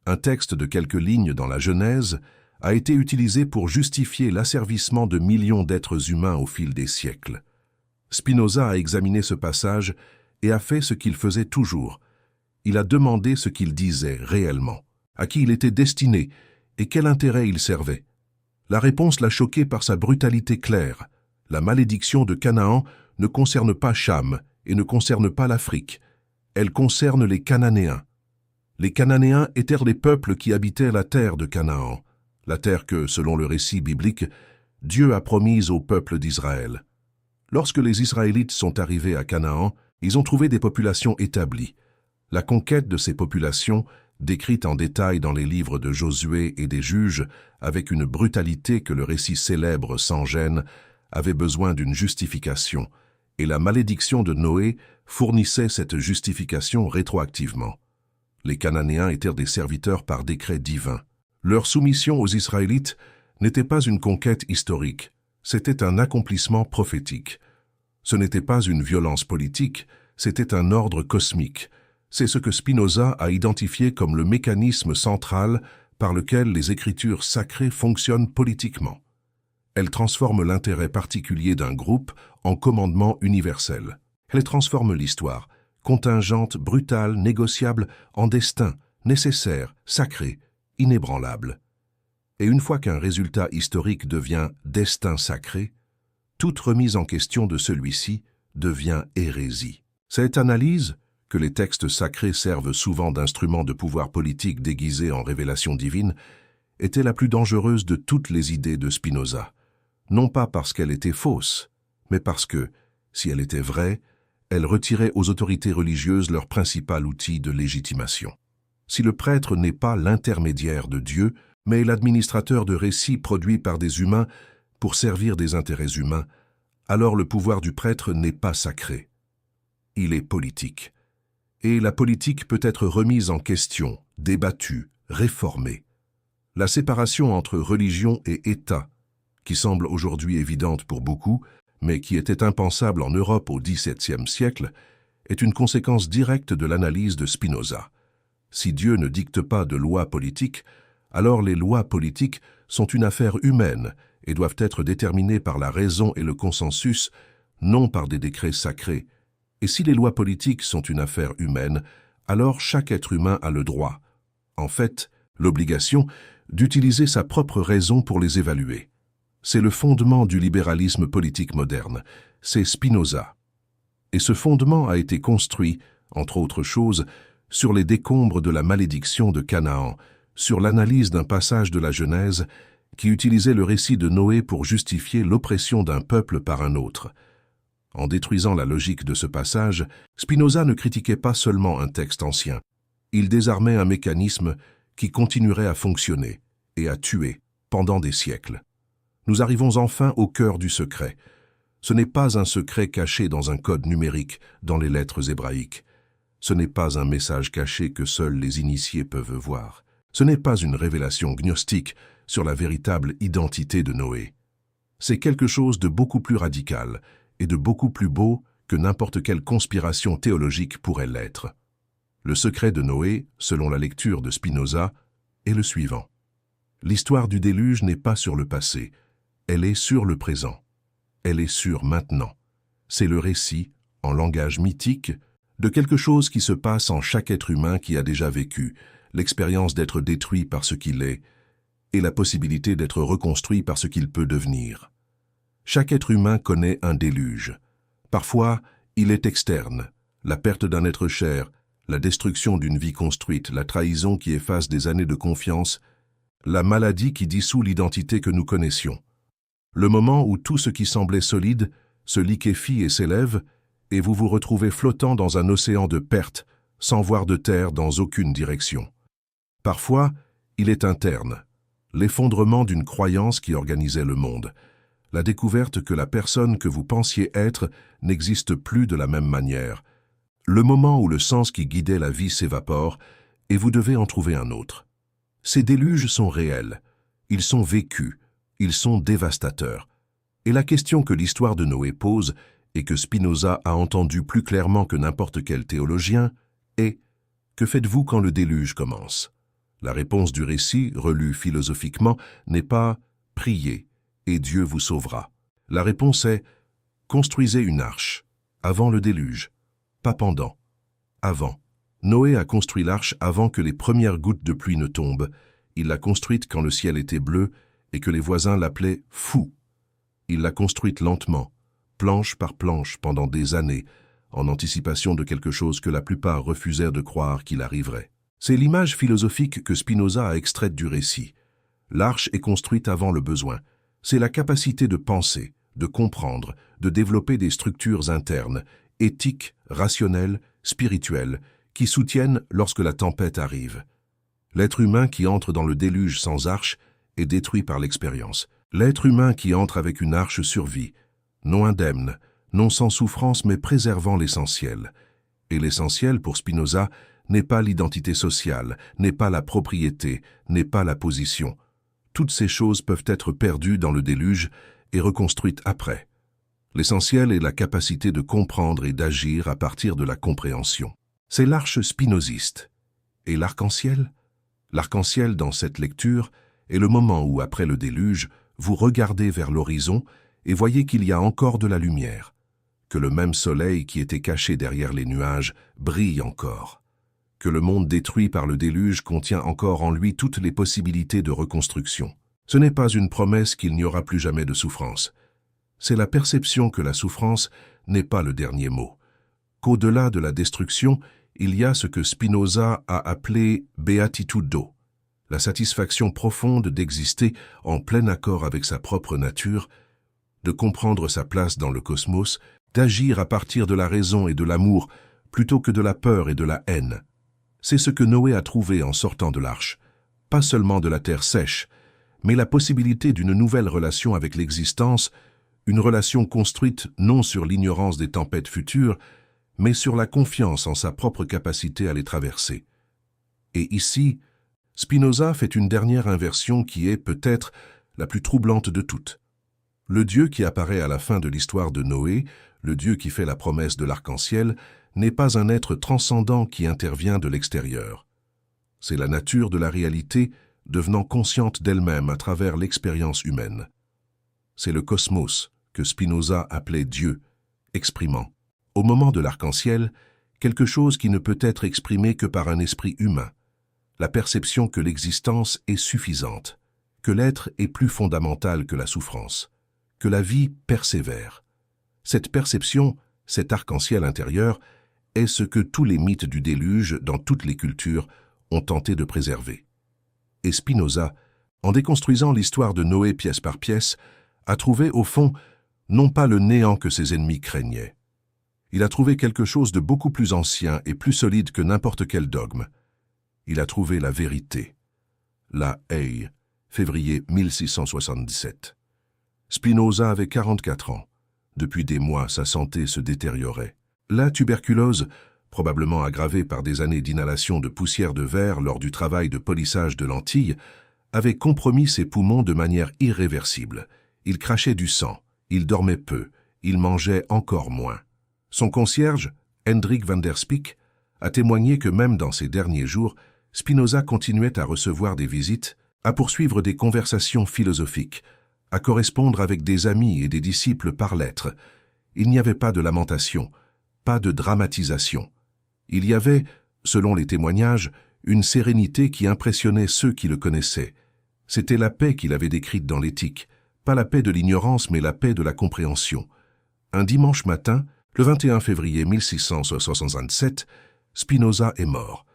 Un texte de quelques lignes dans la Genèse a été utilisé pour justifier l'asservissement de millions d'êtres humains au fil des siècles. Spinoza a examiné ce passage et a fait ce qu'il faisait toujours. Il a demandé ce qu'il disait réellement, à qui il était destiné et quel intérêt il servait. La réponse l'a choqué par sa brutalité claire. La malédiction de Canaan ne concerne pas Cham et ne concerne pas l'Afrique. Elle concerne les Cananéens. Les Cananéens étaient les peuples qui habitaient la terre de Canaan, la terre que, selon le récit biblique, Dieu a promise au peuple d'Israël. Lorsque les Israélites sont arrivés à Canaan, ils ont trouvé des populations établies. La conquête de ces populations, décrite en détail dans les livres de Josué et des Juges, avec une brutalité que le récit célèbre sans gêne, avait besoin d'une justification, et la malédiction de Noé fournissait cette justification rétroactivement. Les Cananéens étaient des serviteurs par décret divin. Leur soumission aux Israélites n'était pas une conquête historique, c'était un accomplissement prophétique. Ce n'était pas une violence politique, c'était un ordre cosmique. C'est ce que Spinoza a identifié comme le mécanisme central par lequel les écritures sacrées fonctionnent politiquement. Elles transforment l'intérêt particulier d'un groupe en commandement universel. Elles transforment l'histoire, contingente, brutale, négociable, en destin, nécessaire, sacré, inébranlable. Et une fois qu'un résultat historique devient destin sacré, toute remise en question de celui-ci devient hérésie. Cette analyse, que les textes sacrés servent souvent d'instrument de pouvoir politique déguisé en révélation divine, était la plus dangereuse de toutes les idées de Spinoza. Non pas parce qu'elle était fausse, mais parce que, si elle était vraie, elle retirait aux autorités religieuses leur principal outil de légitimation. Si le prêtre n'est pas l'intermédiaire de Dieu, mais l'administrateur de récits produits par des humains pour servir des intérêts humains, alors le pouvoir du prêtre n'est pas sacré. Il est politique. Et la politique peut être remise en question, débattue, réformée. La séparation entre religion et État, qui semble aujourd'hui évidente pour beaucoup, mais qui était impensable en Europe au XVIIe siècle, est une conséquence directe de l'analyse de Spinoza. Si Dieu ne dicte pas de lois politiques, alors les lois politiques sont une affaire humaine et doivent être déterminées par la raison et le consensus, non par des décrets sacrés. Et si les lois politiques sont une affaire humaine, alors chaque être humain a le droit, en fait, l'obligation, d'utiliser sa propre raison pour les évaluer. C'est le fondement du libéralisme politique moderne, c'est Spinoza. Et ce fondement a été construit, entre autres choses, sur les décombres de la malédiction de Canaan, sur l'analyse d'un passage de la Genèse qui utilisait le récit de Noé pour justifier l'oppression d'un peuple par un autre. En détruisant la logique de ce passage, Spinoza ne critiquait pas seulement un texte ancien. Il désarmait un mécanisme qui continuerait à fonctionner et à tuer pendant des siècles. Nous arrivons enfin au cœur du secret. Ce n'est pas un secret caché dans un code numérique, dans les lettres hébraïques. Ce n'est pas un message caché que seuls les initiés peuvent voir. Ce n'est pas une révélation gnostique sur la véritable identité de Noé. C'est quelque chose de beaucoup plus radical et de beaucoup plus beau que n'importe quelle conspiration théologique pourrait l'être. Le secret de Noé, selon la lecture de Spinoza, est le suivant. L'histoire du déluge n'est pas sur le passé, elle est sur le présent. Elle est sur maintenant. C'est le récit, en langage mythique, de quelque chose qui se passe en chaque être humain qui a déjà vécu, l'expérience d'être détruit par ce qu'il est, et la possibilité d'être reconstruit par ce qu'il peut devenir. Chaque être humain connaît un déluge. Parfois, il est externe, la perte d'un être cher, la destruction d'une vie construite, la trahison qui efface des années de confiance, la maladie qui dissout l'identité que nous connaissions. Le moment où tout ce qui semblait solide se liquéfie et s'élève, et vous vous retrouvez flottant dans un océan de pertes, sans voir de terre dans aucune direction. Parfois, il est interne, l'effondrement d'une croyance qui organisait le monde, la découverte que la personne que vous pensiez être n'existe plus de la même manière, le moment où le sens qui guidait la vie s'évapore et vous devez en trouver un autre. Ces déluges sont réels, ils sont vécus, ils sont dévastateurs. Et la question que l'histoire de Noé pose, et que Spinoza a entendue plus clairement que n'importe quel théologien, est « Que faites-vous quand le déluge commence ?» La réponse du récit, relue philosophiquement, n'est pas « Priez, et Dieu vous sauvera ». La réponse est « Construisez une arche, avant le déluge, pas pendant, avant ». Noé a construit l'arche avant que les premières gouttes de pluie ne tombent. Il l'a construite quand le ciel était bleu et que les voisins l'appelaient « fou ». Il l'a construite lentement, planche par planche, pendant des années, en anticipation de quelque chose que la plupart refusèrent de croire qu'il arriverait. C'est l'image philosophique que Spinoza a extraite du récit. L'arche est construite avant le besoin. C'est la capacité de penser, de comprendre, de développer des structures internes, éthiques, rationnelles, spirituelles, qui soutiennent lorsque la tempête arrive. L'être humain qui entre dans le déluge sans arche est détruit par l'expérience. L'être humain qui entre avec une arche survit, non indemne, non sans souffrance, mais préservant l'essentiel. Et l'essentiel, pour Spinoza, n'est pas l'identité sociale, n'est pas la propriété, n'est pas la position. Toutes ces choses peuvent être perdues dans le déluge et reconstruites après. L'essentiel est la capacité de comprendre et d'agir à partir de la compréhension. C'est l'arche spinoziste. Et l'arc-en-ciel? L'arc-en-ciel, dans cette lecture, est le moment où, après le déluge, vous regardez vers l'horizon et voyez qu'il y a encore de la lumière, que le même soleil qui était caché derrière les nuages brille encore, que le monde détruit par le déluge contient encore en lui toutes les possibilités de reconstruction. Ce n'est pas une promesse qu'il n'y aura plus jamais de souffrance. C'est la perception que la souffrance n'est pas le dernier mot, qu'au-delà de la destruction, il y a ce que Spinoza a appelé « beatitudo », la satisfaction profonde d'exister en plein accord avec sa propre nature, de comprendre sa place dans le cosmos, d'agir à partir de la raison et de l'amour plutôt que de la peur et de la haine. C'est ce que Noé a trouvé en sortant de l'arche, pas seulement de la terre sèche, mais la possibilité d'une nouvelle relation avec l'existence, une relation construite non sur l'ignorance des tempêtes futures, mais sur la confiance en sa propre capacité à les traverser. Et ici, Spinoza fait une dernière inversion qui est peut-être la plus troublante de toutes. Le Dieu qui apparaît à la fin de l'histoire de Noé, le Dieu qui fait la promesse de l'arc-en-ciel, n'est pas un être transcendant qui intervient de l'extérieur. C'est la nature de la réalité devenant consciente d'elle-même à travers l'expérience humaine. C'est le cosmos que Spinoza appelait Dieu, exprimant, au moment de l'arc-en-ciel, quelque chose qui ne peut être exprimé que par un esprit humain, la perception que l'existence est suffisante, que l'être est plus fondamental que la souffrance, que la vie persévère. Cette perception, cet arc-en-ciel intérieur, est ce que tous les mythes du déluge dans toutes les cultures ont tenté de préserver. Et Spinoza, en déconstruisant l'histoire de Noé pièce par pièce, a trouvé au fond non pas le néant que ses ennemis craignaient. Il a trouvé quelque chose de beaucoup plus ancien et plus solide que n'importe quel dogme. Il a trouvé la vérité. La Haye, février 1677. Spinoza avait 44 ans. Depuis des mois, sa santé se détériorait. La tuberculose, probablement aggravée par des années d'inhalation de poussière de verre lors du travail de polissage de lentilles, avait compromis ses poumons de manière irréversible. Il crachait du sang, il dormait peu, il mangeait encore moins. Son concierge, Hendrik van der Spyk, a témoigné que même dans ses derniers jours, Spinoza continuait à recevoir des visites, à poursuivre des conversations philosophiques, à correspondre avec des amis et des disciples par lettres. Il n'y avait pas de lamentation, pas de dramatisation. Il y avait, selon les témoignages, une sérénité qui impressionnait ceux qui le connaissaient. C'était la paix qu'il avait décrite dans l'Éthique, pas la paix de l'ignorance mais la paix de la compréhension. Un dimanche matin, le 21 février 1667, Spinoza est mort.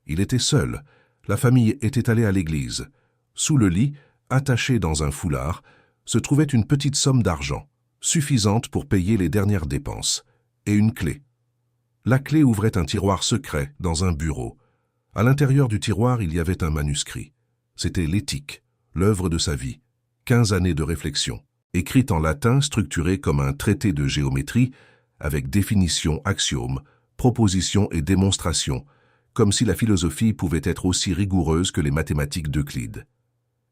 Il était seul, la famille était allée à l'église. Sous le lit, attaché dans un foulard, se trouvait une petite somme d'argent, suffisante pour payer les dernières dépenses, et une clé. La clé ouvrait un tiroir secret dans un bureau. À l'intérieur du tiroir, il y avait un manuscrit. C'était l'Éthique, l'œuvre de sa vie, 15 années de réflexion, écrite en latin structurée comme un traité de géométrie, avec définitions, axiomes, propositions et démonstrations, comme si la philosophie pouvait être aussi rigoureuse que les mathématiques d'Euclide.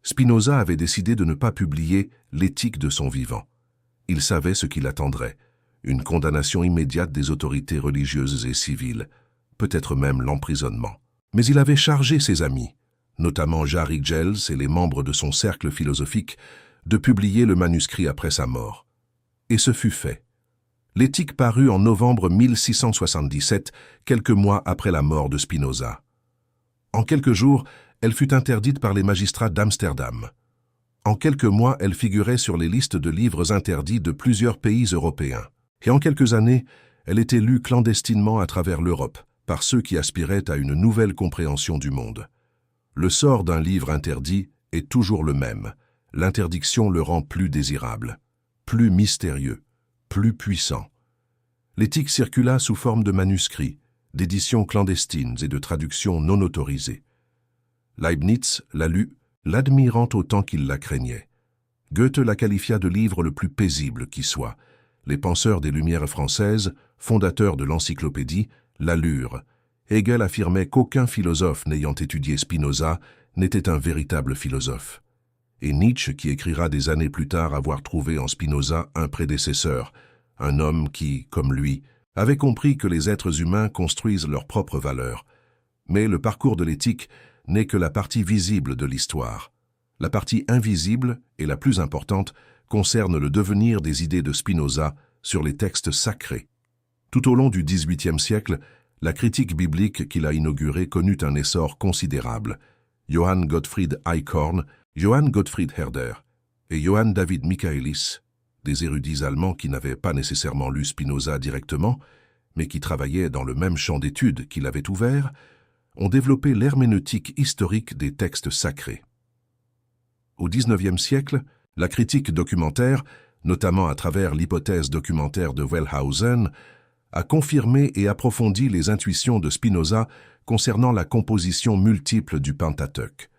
Spinoza avait décidé de ne pas publier l'éthique de son vivant. Il savait ce qui l'attendrait, une condamnation immédiate des autorités religieuses et civiles, peut-être même l'emprisonnement. Mais il avait chargé ses amis, notamment Jari Gels et les membres de son cercle philosophique, de publier le manuscrit après sa mort. Et ce fut fait. L'éthique parut en novembre 1677, quelques mois après la mort de Spinoza. En quelques jours, elle fut interdite par les magistrats d'Amsterdam. En quelques mois, elle figurait sur les listes de livres interdits de plusieurs pays européens. Et en quelques années, elle était lue clandestinement à travers l'Europe par ceux qui aspiraient à une nouvelle compréhension du monde. Le sort d'un livre interdit est toujours le même. L'interdiction le rend plus désirable, plus mystérieux, plus puissant. L'éthique circula sous forme de manuscrits, d'éditions clandestines et de traductions non autorisées. Leibniz la lut, l'admirant autant qu'il la craignait. Goethe la qualifia de livre le plus paisible qui soit. Les penseurs des Lumières françaises, fondateurs de l'encyclopédie, la lurent. Hegel affirmait qu'aucun philosophe n'ayant étudié Spinoza n'était un véritable philosophe. Et Nietzsche, qui écrira des années plus tard avoir trouvé en Spinoza un prédécesseur, un homme qui, comme lui, avait compris que les êtres humains construisent leurs propres valeurs. Mais le parcours de l'éthique n'est que la partie visible de l'histoire. La partie invisible, et la plus importante, concerne le devenir des idées de Spinoza sur les textes sacrés. Tout au long du XVIIIe siècle, la critique biblique qu'il a inaugurée connut un essor considérable. Johann Gottfried Eichhorn, Johann Gottfried Herder et Johann David Michaelis, des érudits allemands qui n'avaient pas nécessairement lu Spinoza directement, mais qui travaillaient dans le même champ d'études qu'il avait ouvert, ont développé l'herméneutique historique des textes sacrés. Au XIXe siècle, la critique documentaire, notamment à travers l'hypothèse documentaire de Wellhausen, a confirmé et approfondi les intuitions de Spinoza concernant la composition multiple du Pentateuque.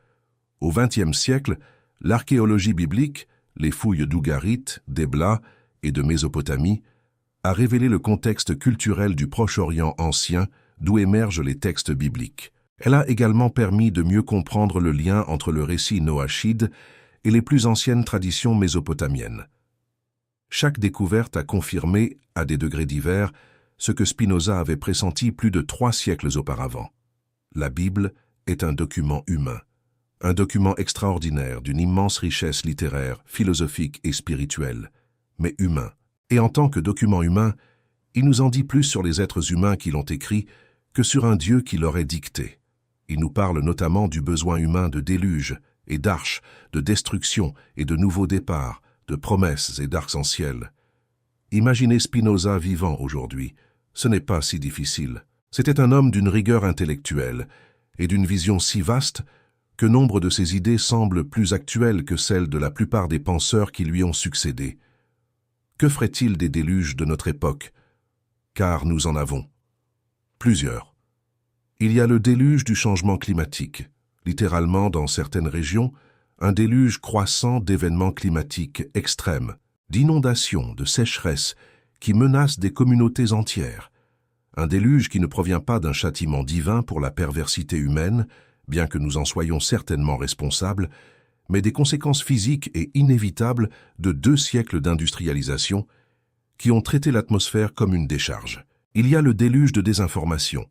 Au XXe siècle, l'archéologie biblique, les fouilles d'Ougarit, d'Ebla et de Mésopotamie, a révélé le contexte culturel du Proche-Orient ancien d'où émergent les textes bibliques. Elle a également permis de mieux comprendre le lien entre le récit noachide et les plus anciennes traditions mésopotamiennes. Chaque découverte a confirmé, à des degrés divers, ce que Spinoza avait pressenti plus de 3 siècles auparavant. La Bible est un document humain, un document extraordinaire d'une immense richesse littéraire, philosophique et spirituelle, mais humain. Et en tant que document humain, il nous en dit plus sur les êtres humains qui l'ont écrit que sur un Dieu qui l'aurait dicté. Il nous parle notamment du besoin humain de déluge et d'arche, de destruction et de nouveaux départs, de promesses et d'arcs-en-ciel. Imaginez Spinoza vivant aujourd'hui. Ce n'est pas si difficile. C'était un homme d'une rigueur intellectuelle et d'une vision si vaste que nombre de ses idées semblent plus actuelles que celles de la plupart des penseurs qui lui ont succédé. Que ferait-il des déluges de notre époque? Car nous en avons plusieurs. Il y a le déluge du changement climatique, littéralement dans certaines régions, un déluge croissant d'événements climatiques extrêmes, d'inondations, de sécheresses, qui menacent des communautés entières. Un déluge qui ne provient pas d'un châtiment divin pour la perversité humaine, bien que nous en soyons certainement responsables, mais des conséquences physiques et inévitables de 2 siècles d'industrialisation qui ont traité l'atmosphère comme une décharge. Il y a le déluge de désinformation,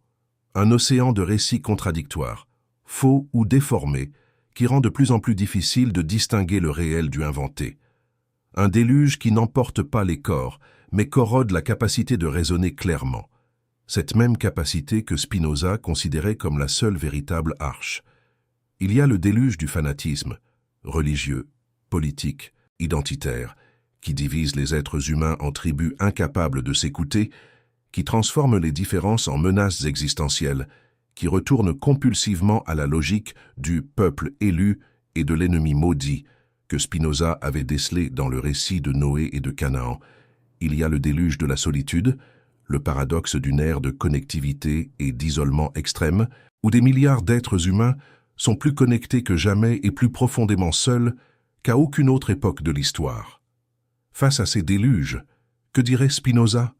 un océan de récits contradictoires, faux ou déformés, qui rend de plus en plus difficile de distinguer le réel du inventé. Un déluge qui n'emporte pas les corps, mais corrode la capacité de raisonner clairement. Cette même capacité que Spinoza considérait comme la seule véritable arche. Il y a le déluge du fanatisme, religieux, politique, identitaire, qui divise les êtres humains en tribus incapables de s'écouter, qui transforme les différences en menaces existentielles, qui retourne compulsivement à la logique du peuple élu et de l'ennemi maudit que Spinoza avait décelé dans le récit de Noé et de Canaan. Il y a le déluge de la solitude, le paradoxe d'une ère de connectivité et d'isolement extrême, où des milliards d'êtres humains sont plus connectés que jamais et plus profondément seuls qu'à aucune autre époque de l'histoire. Face à ces déluges, que dirait Spinoza?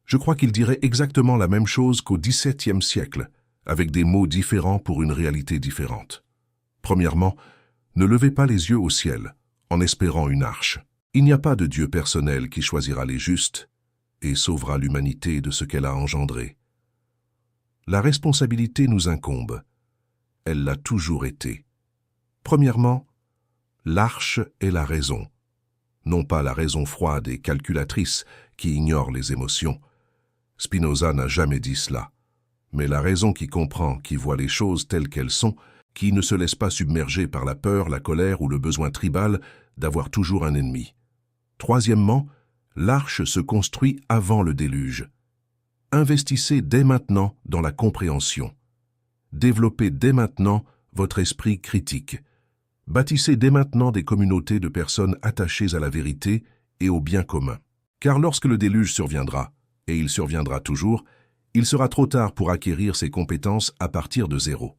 Je crois qu'il dirait exactement la même chose qu'au XVIIe siècle, avec des mots différents pour une réalité différente. Premièrement, ne levez pas les yeux au ciel, en espérant une arche. Il n'y a pas de Dieu personnel qui choisira les justes et sauvera l'humanité de ce qu'elle a engendré. La responsabilité nous incombe. Elle l'a toujours été. Premièrement, l'arche est la raison. Non pas la raison froide et calculatrice qui ignore les émotions. Spinoza n'a jamais dit cela. Mais la raison qui comprend, qui voit les choses telles qu'elles sont, qui ne se laisse pas submerger par la peur, la colère ou le besoin tribal d'avoir toujours un ennemi. Troisièmement, l'arche se construit avant le déluge. Investissez dès maintenant dans la compréhension. Développez dès maintenant votre esprit critique. Bâtissez dès maintenant des communautés de personnes attachées à la vérité et au bien commun. Car lorsque le déluge surviendra, et il surviendra toujours, il sera trop tard pour acquérir ces compétences à partir de zéro.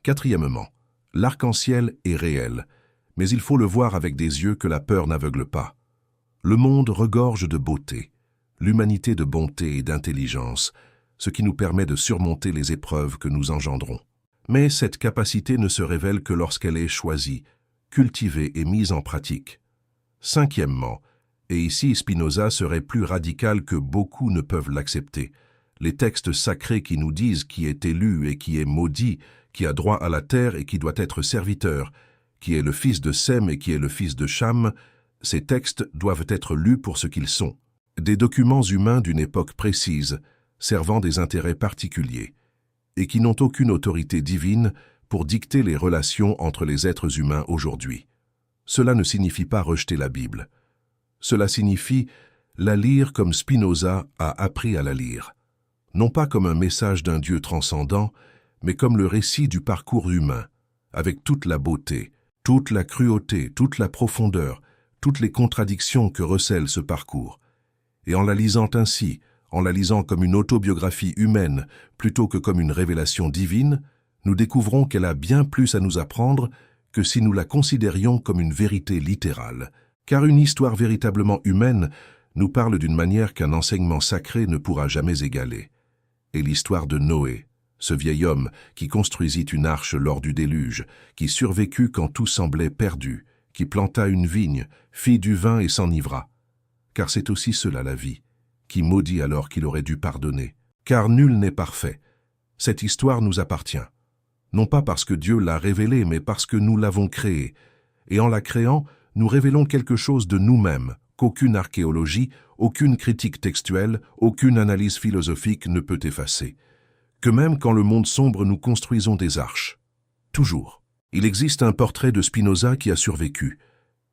Quatrièmement, l'arc-en-ciel est réel, mais il faut le voir avec des yeux que la peur n'aveugle pas. Le monde regorge de beauté, l'humanité de bonté et d'intelligence, ce qui nous permet de surmonter les épreuves que nous engendrons. Mais cette capacité ne se révèle que lorsqu'elle est choisie, cultivée et mise en pratique. Cinquièmement, et ici Spinoza serait plus radical que beaucoup ne peuvent l'accepter, les textes sacrés qui nous disent qui est élu et qui est maudit, qui a droit à la terre et qui doit être serviteur, qui est le fils de Sem et qui est le fils de Cham, ces textes doivent être lus pour ce qu'ils sont, des documents humains d'une époque précise, servant des intérêts particuliers, et qui n'ont aucune autorité divine pour dicter les relations entre les êtres humains aujourd'hui. Cela ne signifie pas rejeter la Bible. Cela signifie la lire comme Spinoza a appris à la lire, non pas comme un message d'un Dieu transcendant, mais comme le récit du parcours humain, avec toute la beauté, toute la cruauté, toute la profondeur, toutes les contradictions que recèle ce parcours. Et en la lisant ainsi, en la lisant comme une autobiographie humaine plutôt que comme une révélation divine, nous découvrons qu'elle a bien plus à nous apprendre que si nous la considérions comme une vérité littérale. Car une histoire véritablement humaine nous parle d'une manière qu'un enseignement sacré ne pourra jamais égaler. Et l'histoire de Noé, ce vieil homme qui construisit une arche lors du déluge, qui survécut quand tout semblait perdu, qui planta une vigne, fit du vin et s'enivra. Car c'est aussi cela la vie, qui maudit alors qu'il aurait dû pardonner. Car nul n'est parfait. Cette histoire nous appartient. Non pas parce que Dieu l'a révélée, mais parce que nous l'avons créée. Et en la créant, nous révélons quelque chose de nous-mêmes, qu'aucune archéologie, aucune critique textuelle, aucune analyse philosophique ne peut effacer. Que même quand le monde sombre, nous construisons des arches. Toujours. Il existe un portrait de Spinoza qui a survécu.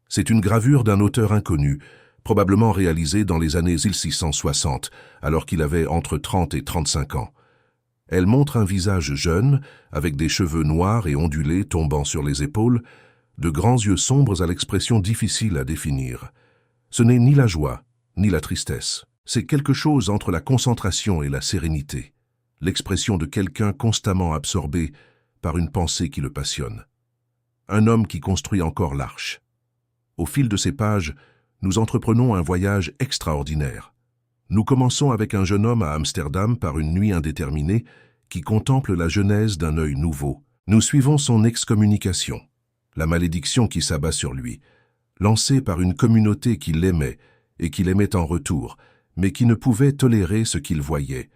C'est une gravure d'un auteur inconnu, probablement réalisée dans les années 1660, alors qu'il avait entre 30 et 35 ans. Elle montre un visage jeune, avec des cheveux noirs et ondulés tombant sur les épaules, de grands yeux sombres à l'expression difficile à définir. Ce n'est ni la joie, ni la tristesse. C'est quelque chose entre la concentration et la sérénité, l'expression de quelqu'un constamment absorbé par une pensée qui le passionne. Un homme qui construit encore l'arche. Au fil de ces pages, nous entreprenons un voyage extraordinaire. Nous commençons avec un jeune homme à Amsterdam par une nuit indéterminée qui contemple la genèse d'un œil nouveau. Nous suivons son excommunication, la malédiction qui s'abat sur lui, lancée par une communauté qui l'aimait et qui l'aimait en retour, mais qui ne pouvait tolérer ce qu'il voyait.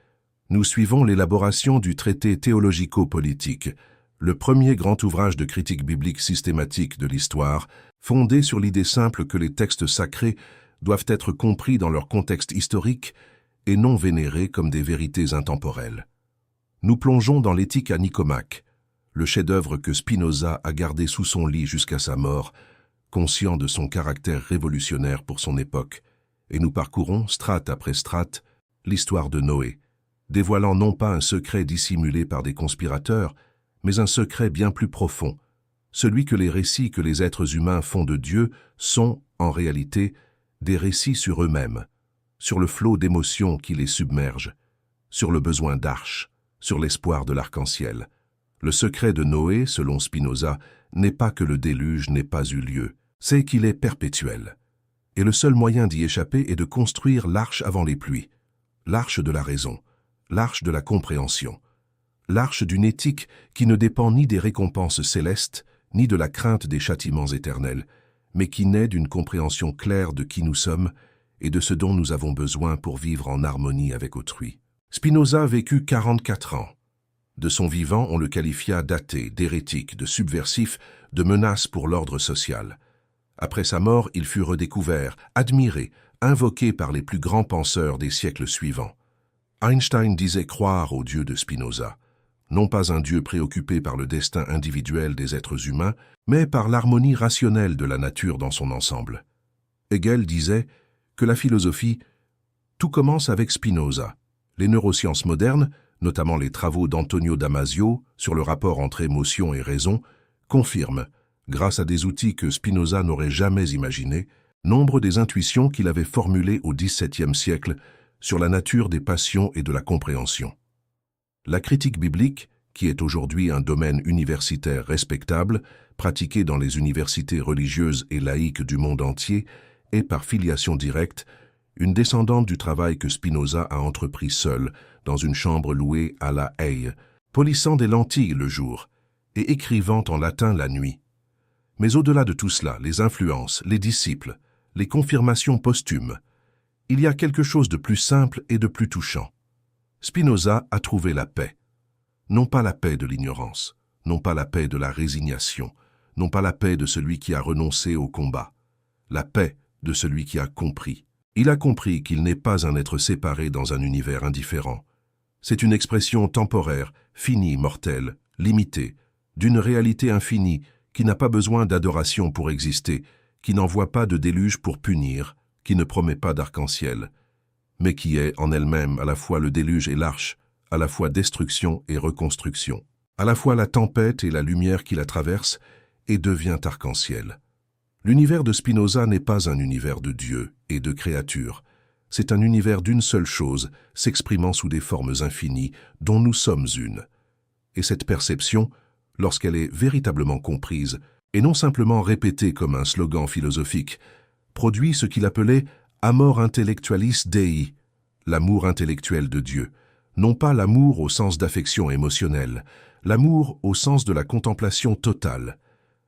Nous suivons l'élaboration du traité théologico-politique, le premier grand ouvrage de critique biblique systématique de l'histoire, fondé sur l'idée simple que les textes sacrés doivent être compris dans leur contexte historique et non vénérés comme des vérités intemporelles. Nous plongeons dans l'éthique à Nicomaque, le chef-d'œuvre que Spinoza a gardé sous son lit jusqu'à sa mort, conscient de son caractère révolutionnaire pour son époque, et nous parcourons, strate après strate, l'histoire de Noé, dévoilant non pas un secret dissimulé par des conspirateurs, mais un secret bien plus profond, celui que les récits que les êtres humains font de Dieu sont, en réalité, des récits sur eux-mêmes, sur le flot d'émotions qui les submerge, sur le besoin d'arche, sur l'espoir de l'arc-en-ciel. Le secret de Noé, selon Spinoza, n'est pas que le déluge n'ait pas eu lieu, c'est qu'il est perpétuel. Et le seul moyen d'y échapper est de construire l'arche avant les pluies, l'arche de la raison, l'arche de la compréhension, l'arche d'une éthique qui ne dépend ni des récompenses célestes, ni de la crainte des châtiments éternels, mais qui naît d'une compréhension claire de qui nous sommes et de ce dont nous avons besoin pour vivre en harmonie avec autrui. Spinoza vécut 44 ans. De son vivant, on le qualifia d'athée, d'hérétique, de subversif, de menace pour l'ordre social. Après sa mort, il fut redécouvert, admiré, invoqué par les plus grands penseurs des siècles suivants. Einstein disait croire au Dieu de Spinoza, non pas un Dieu préoccupé par le destin individuel des êtres humains, mais par l'harmonie rationnelle de la nature dans son ensemble. Hegel disait que la philosophie, tout commence avec Spinoza. Les neurosciences modernes, notamment les travaux d'Antonio Damasio sur le rapport entre émotion et raison, confirment, grâce à des outils que Spinoza n'aurait jamais imaginés, nombre des intuitions qu'il avait formulées au XVIIe siècle sur la nature des passions et de la compréhension. La critique biblique, qui est aujourd'hui un domaine universitaire respectable, pratiqué dans les universités religieuses et laïques du monde entier, est par filiation directe une descendante du travail que Spinoza a entrepris seul dans une chambre louée à La Haye, polissant des lentilles le jour et écrivant en latin la nuit. Mais au-delà de tout cela, les influences, les disciples, les confirmations posthumes, il y a quelque chose de plus simple et de plus touchant. Spinoza a trouvé la paix. Non pas la paix de l'ignorance, non pas la paix de la résignation, non pas la paix de celui qui a renoncé au combat, la paix de celui qui a compris. Il a compris qu'il n'est pas un être séparé dans un univers indifférent. C'est une expression temporaire, finie, mortelle, limitée, d'une réalité infinie qui n'a pas besoin d'adoration pour exister, qui n'envoie pas de déluge pour punir, qui ne promet pas d'arc-en-ciel, mais qui est en elle-même à la fois le déluge et l'arche, à la fois destruction et reconstruction, à la fois la tempête et la lumière qui la traverse et devient arc-en-ciel. L'univers de Spinoza n'est pas un univers de Dieu et de créatures, c'est un univers d'une seule chose, s'exprimant sous des formes infinies, dont nous sommes une. Et cette perception, lorsqu'elle est véritablement comprise, et non simplement répétée comme un slogan philosophique, produit ce qu'il appelait « amor intellectualis Dei », l'amour intellectuel de Dieu, non pas l'amour au sens d'affection émotionnelle, l'amour au sens de la contemplation totale,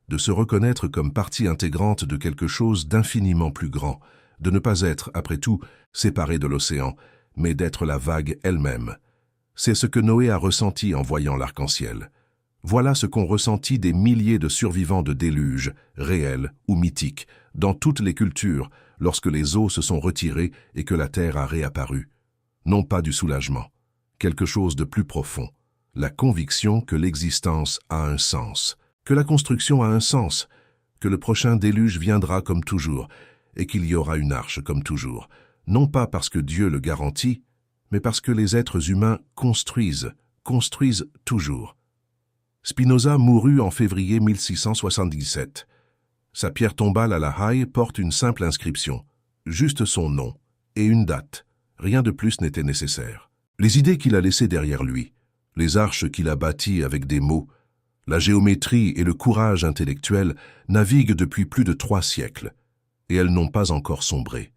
de se reconnaître comme partie intégrante de quelque chose d'infiniment plus grand, de ne pas être, après tout, séparé de l'océan, mais d'être la vague elle-même. C'est ce que Noé a ressenti en voyant l'arc-en-ciel. Voilà ce qu'ont ressenti des milliers de survivants de déluges, réels ou mythiques, dans toutes les cultures, lorsque les eaux se sont retirées et que la terre a réapparu. Non pas du soulagement, quelque chose de plus profond, la conviction que l'existence a un sens, que la construction a un sens, que le prochain déluge viendra comme toujours, et qu'il y aura une arche comme toujours, non pas parce que Dieu le garantit, mais parce que les êtres humains construisent toujours. Spinoza mourut en février 1677. Sa pierre tombale à La Haye porte une simple inscription, juste son nom, et une date. Rien de plus n'était nécessaire. Les idées qu'il a laissées derrière lui, les arches qu'il a bâties avec des mots, la géométrie et le courage intellectuel naviguent depuis plus de 3 siècles, et elles n'ont pas encore sombré.